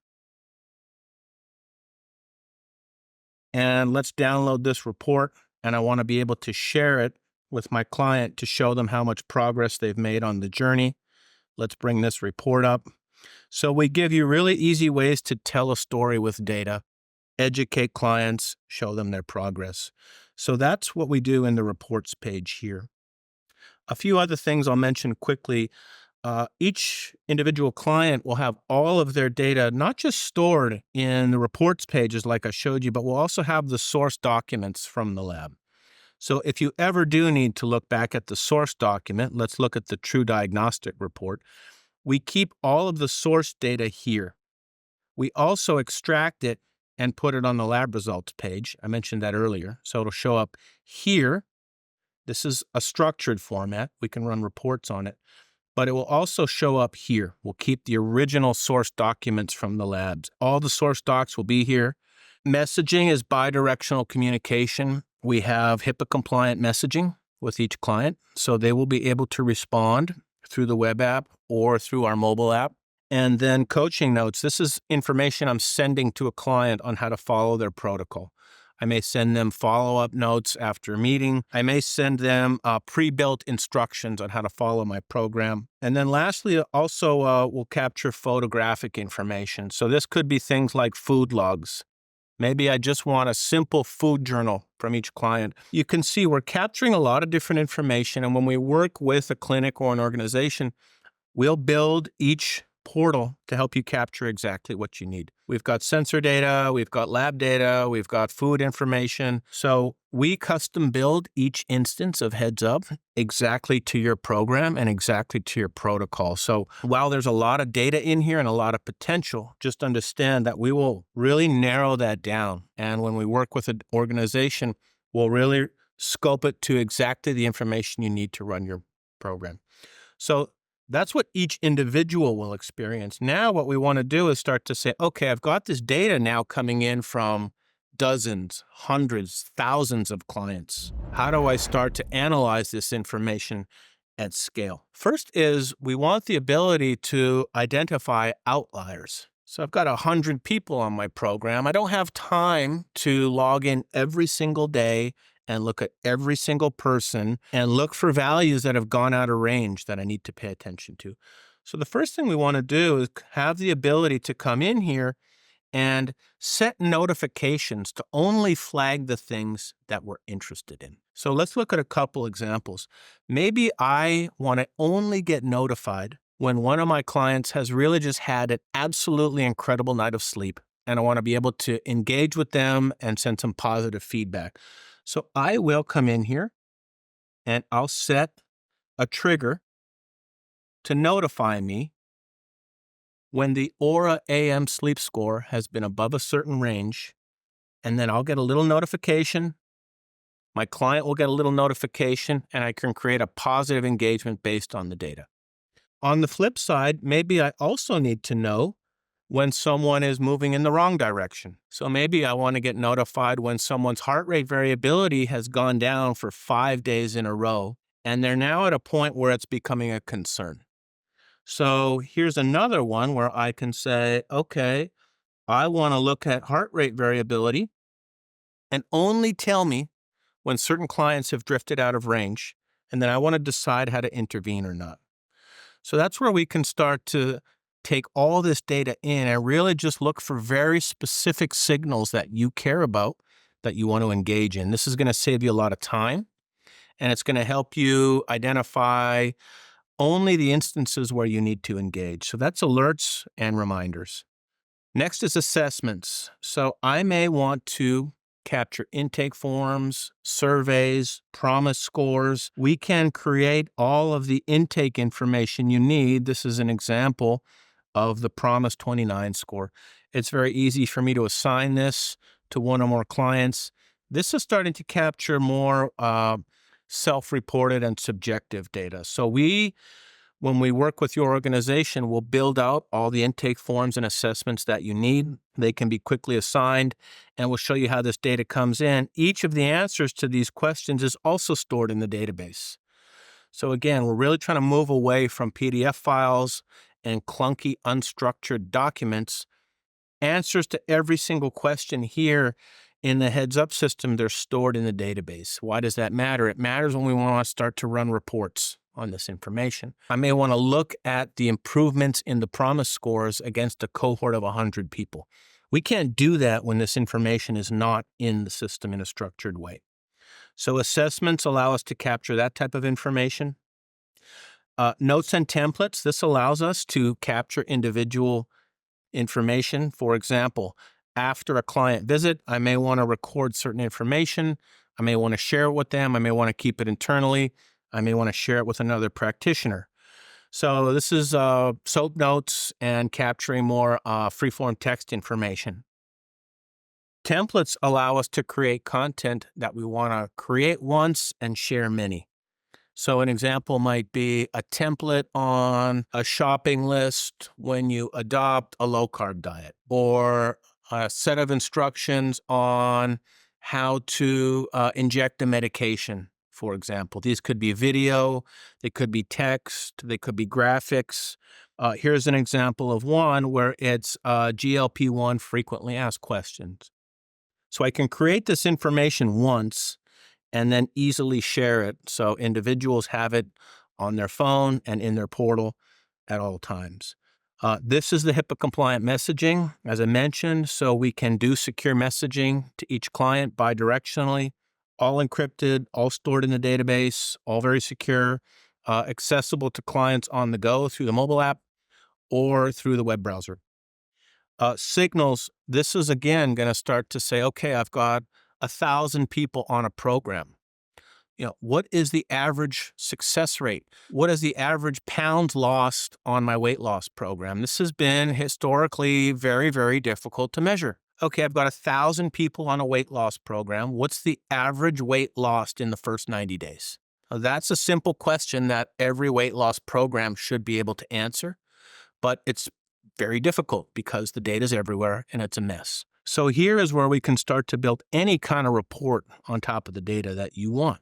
And let's download this report. And I want to be able to share it with my client to show them how much progress they've made on the journey. Let's bring this report up. So we give you really easy ways to tell a story with data, educate clients, show them their progress. So that's what we do in the reports page here. A few other things I'll mention quickly. Each individual client will have all of their data, not just stored in the reports pages like I showed you, but we'll also have the source documents from the lab. So if you ever do need to look back at the source document, let's look at the True Diagnostic Report. We keep all of the source data here. We also extract it and put it on the lab results page. I mentioned that earlier. So it'll show up here. This is a structured format. We can run reports on it. But it will also show up here. We'll keep the original source documents from the labs. All the source docs will be here. Messaging is bidirectional communication. We have HIPAA-compliant messaging with each client, so they will be able to respond through the web app or through our mobile app. And then coaching notes. This is information I'm sending to a client on how to follow their protocol. I may send them follow-up notes after a meeting. I may send them pre-built instructions on how to follow my program. And then lastly, also we'll capture photographic information. So this could be things like food logs. Maybe I just want a simple food journal from each client. You can see we're capturing a lot of different information. And when we work with a clinic or an organization, we'll build each portal to help you capture exactly what you need. We've got sensor data, we've got lab data, we've got food information. So we custom build each instance of HeadsUp exactly to your program and exactly to your protocol. So while there's a lot of data in here and a lot of potential, just understand that we will really narrow that down. And when we work with an organization, we'll really scope it to exactly the information you need to run your program. So that's what each individual will experience. Now what we want to do is start to say, okay, I've got this data now coming in from dozens, hundreds, thousands of clients. How do I start to analyze this information at scale? First is we want the ability to identify outliers. So I've got 100 people on my program. I don't have time to log in every single day and look at every single person and look for values that have gone out of range that I need to pay attention to. So the first thing we want to do is have the ability to come in here and set notifications to only flag the things that we're interested in. So let's look at a couple examples. Maybe I want to only get notified when one of my clients has really just had an absolutely incredible night of sleep, and I want to be able to engage with them and send some positive feedback. So I will come in here and I'll set a trigger to notify me when the Oura AM sleep score has been above a certain range, and then I'll get a little notification. My client will get a little notification, and I can create a positive engagement based on the data. On the flip side, maybe I also need to know when someone is moving in the wrong direction. So maybe I want to get notified when someone's heart rate variability has gone down for 5 days in a row, and they're now at a point where it's becoming a concern. So here's another one where I can say, okay, I want to look at heart rate variability and only tell me when certain clients have drifted out of range, and then I want to decide how to intervene or not. So that's where we can start to take all this data in and really just look for very specific signals that you care about, that you want to engage in. This is going to save you a lot of time, and it's going to help you identify only the instances where you need to engage. So that's alerts and reminders. Next is assessments. So I may want to capture intake forms, surveys, promise scores. We can create all of the intake information you need. This is an example of the Promise 29 score. It's very easy for me to assign this to one or more clients. This is starting to capture more self-reported and subjective data. So when we work with your organization, we'll build out all the intake forms and assessments that you need. They can be quickly assigned, and we'll show you how this data comes in. Each of the answers to these questions is also stored in the database. So again, we're really trying to move away from PDF files and clunky, unstructured documents. Answers to every single question here in the HeadsUp system, they're stored in the database. Why does that matter? It matters when we want to start to run reports on this information. I may want to look at the improvements in the PROMIS scores against a cohort of 100 people. We can't do that when this information is not in the system in a structured way. So assessments allow us to capture that type of information. Notes and templates, this allows us to capture individual information. For example, after a client visit, I may want to record certain information. I may want to share it with them. I may want to keep it internally. I may want to share it with another practitioner. So this is SOAP notes and capturing more free-form text information. Templates allow us to create content that we want to create once and share many. So an example might be a template on a shopping list when you adopt a low-carb diet, or a set of instructions on how to inject a medication, for example. These could be video, they could be text, they could be graphics. Here's an example of one where it's GLP-1 frequently asked questions. So I can create this information once and then easily share it so individuals have it on their phone and in their portal at all times. This is the HIPAA-compliant messaging, as I mentioned, so we can do secure messaging to each client bidirectionally, all encrypted, all stored in the database, all very secure, accessible to clients on the go through the mobile app or through the web browser. Signals, this is again going to start to say, okay, I've got 1,000 people on a program. What is the average success rate? What is the average pounds lost on my weight loss program? This has been historically very, very difficult to measure. Okay, I've got 1,000 people on a weight loss program. What's the average weight lost in the first 90 days? Now, that's a simple question that every weight loss program should be able to answer, but it's very difficult because the data is everywhere and it's a mess. So here is where we can start to build any kind of report on top of the data that you want.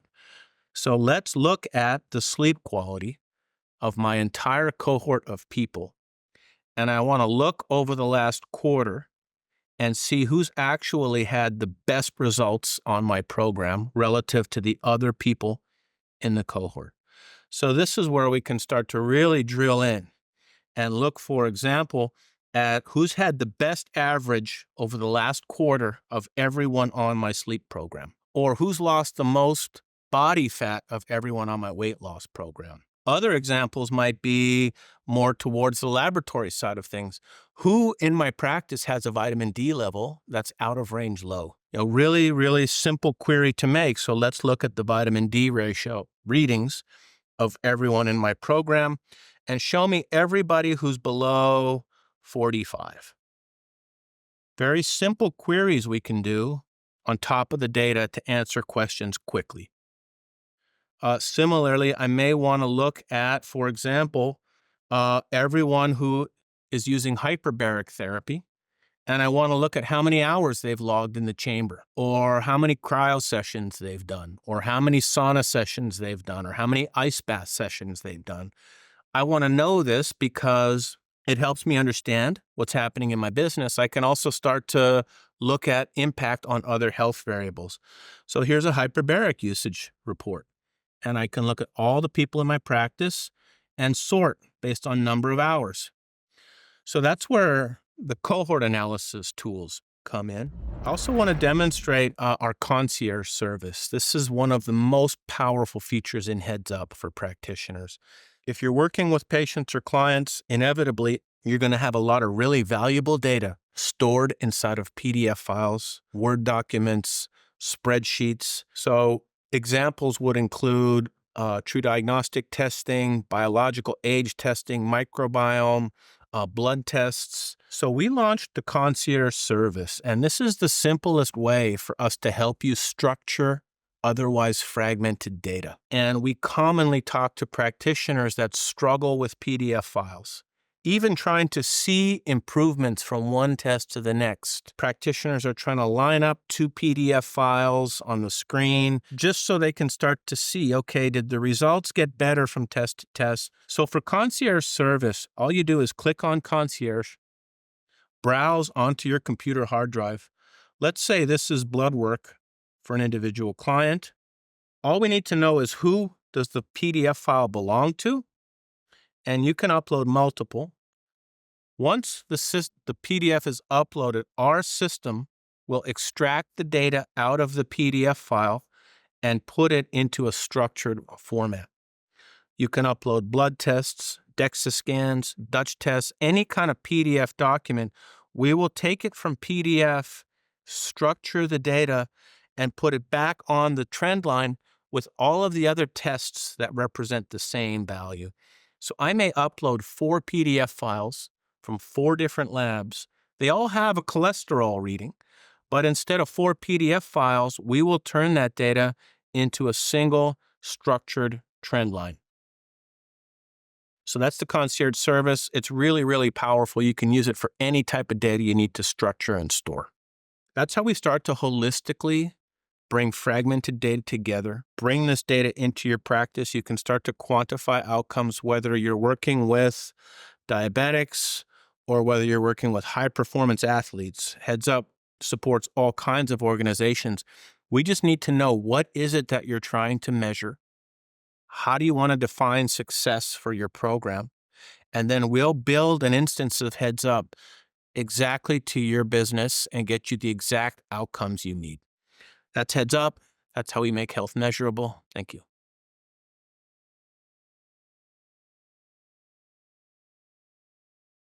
So let's look at the sleep quality of my entire cohort of people. And I want to look over the last quarter and see who's actually had the best results on my program relative to the other people in the cohort. So this is where we can start to really drill in and look, for example, at who's had the best average over the last quarter of everyone on my sleep program, or who's lost the most body fat of everyone on my weight loss program. Other examples might be more towards the laboratory side of things. Who in my practice has a vitamin D level that's out of range low? Really, really simple query to make. So let's look at the vitamin D ratio readings of everyone in my program and show me everybody who's below 45. Very simple queries we can do on top of the data to answer questions quickly. Similarly, I may want to look at, for example, everyone who is using hyperbaric therapy, and I want to look at how many hours they've logged in the chamber, or how many cryo sessions they've done, or how many sauna sessions they've done, or how many ice bath sessions they've done. I want to know this because it helps me understand what's happening in my business. I can also start to look at impact on other health variables. So here's a hyperbaric usage report. And I can look at all the people in my practice and sort based on number of hours. So that's where the cohort analysis tools come in. I also want to demonstrate our concierge service. This is one of the most powerful features in HeadsUp for practitioners. If you're working with patients or clients, inevitably, you're going to have a lot of really valuable data stored inside of PDF files, Word documents, spreadsheets. So examples would include true diagnostic testing, biological age testing, microbiome, blood tests. So we launched the concierge service, and this is the simplest way for us to help you structure otherwise fragmented data. And we commonly talk to practitioners that struggle with PDF files. even trying to see improvements from one test to the next. Practitioners are trying to line up 2 PDF files on the screen just so they can start to see, okay, did the results get better from test to test? So for concierge service, all you do is click on concierge, browse onto your computer hard drive. Let's say this is blood work for an individual client. All we need to know is who does the PDF file belong to, and you can upload multiple. Once the PDF is uploaded, our system will extract the data out of the PDF file and put it into a structured format. You can upload blood tests, DEXA scans, Dutch tests, any kind of PDF document. We will take it from PDF, structure the data, and put it back on the trend line with all of the other tests that represent the same value. So I may upload 4 PDF files from 4 different labs. They all have a cholesterol reading, but instead of 4 PDF files, we will turn that data into a single structured trend line. So that's the concierge service. It's really, really powerful. You can use it for any type of data you need to structure and store. That's how we start to holistically bring fragmented data together, bring this data into your practice. You can start to quantify outcomes, whether you're working with diabetics or whether you're working with high-performance athletes. HeadsUp supports all kinds of organizations. We just need to know, what is it that you're trying to measure? How do you want to define success for your program? And then we'll build an instance of HeadsUp exactly to your business and get you the exact outcomes you need. That's HeadsUp. That's how we make health measurable. Thank you.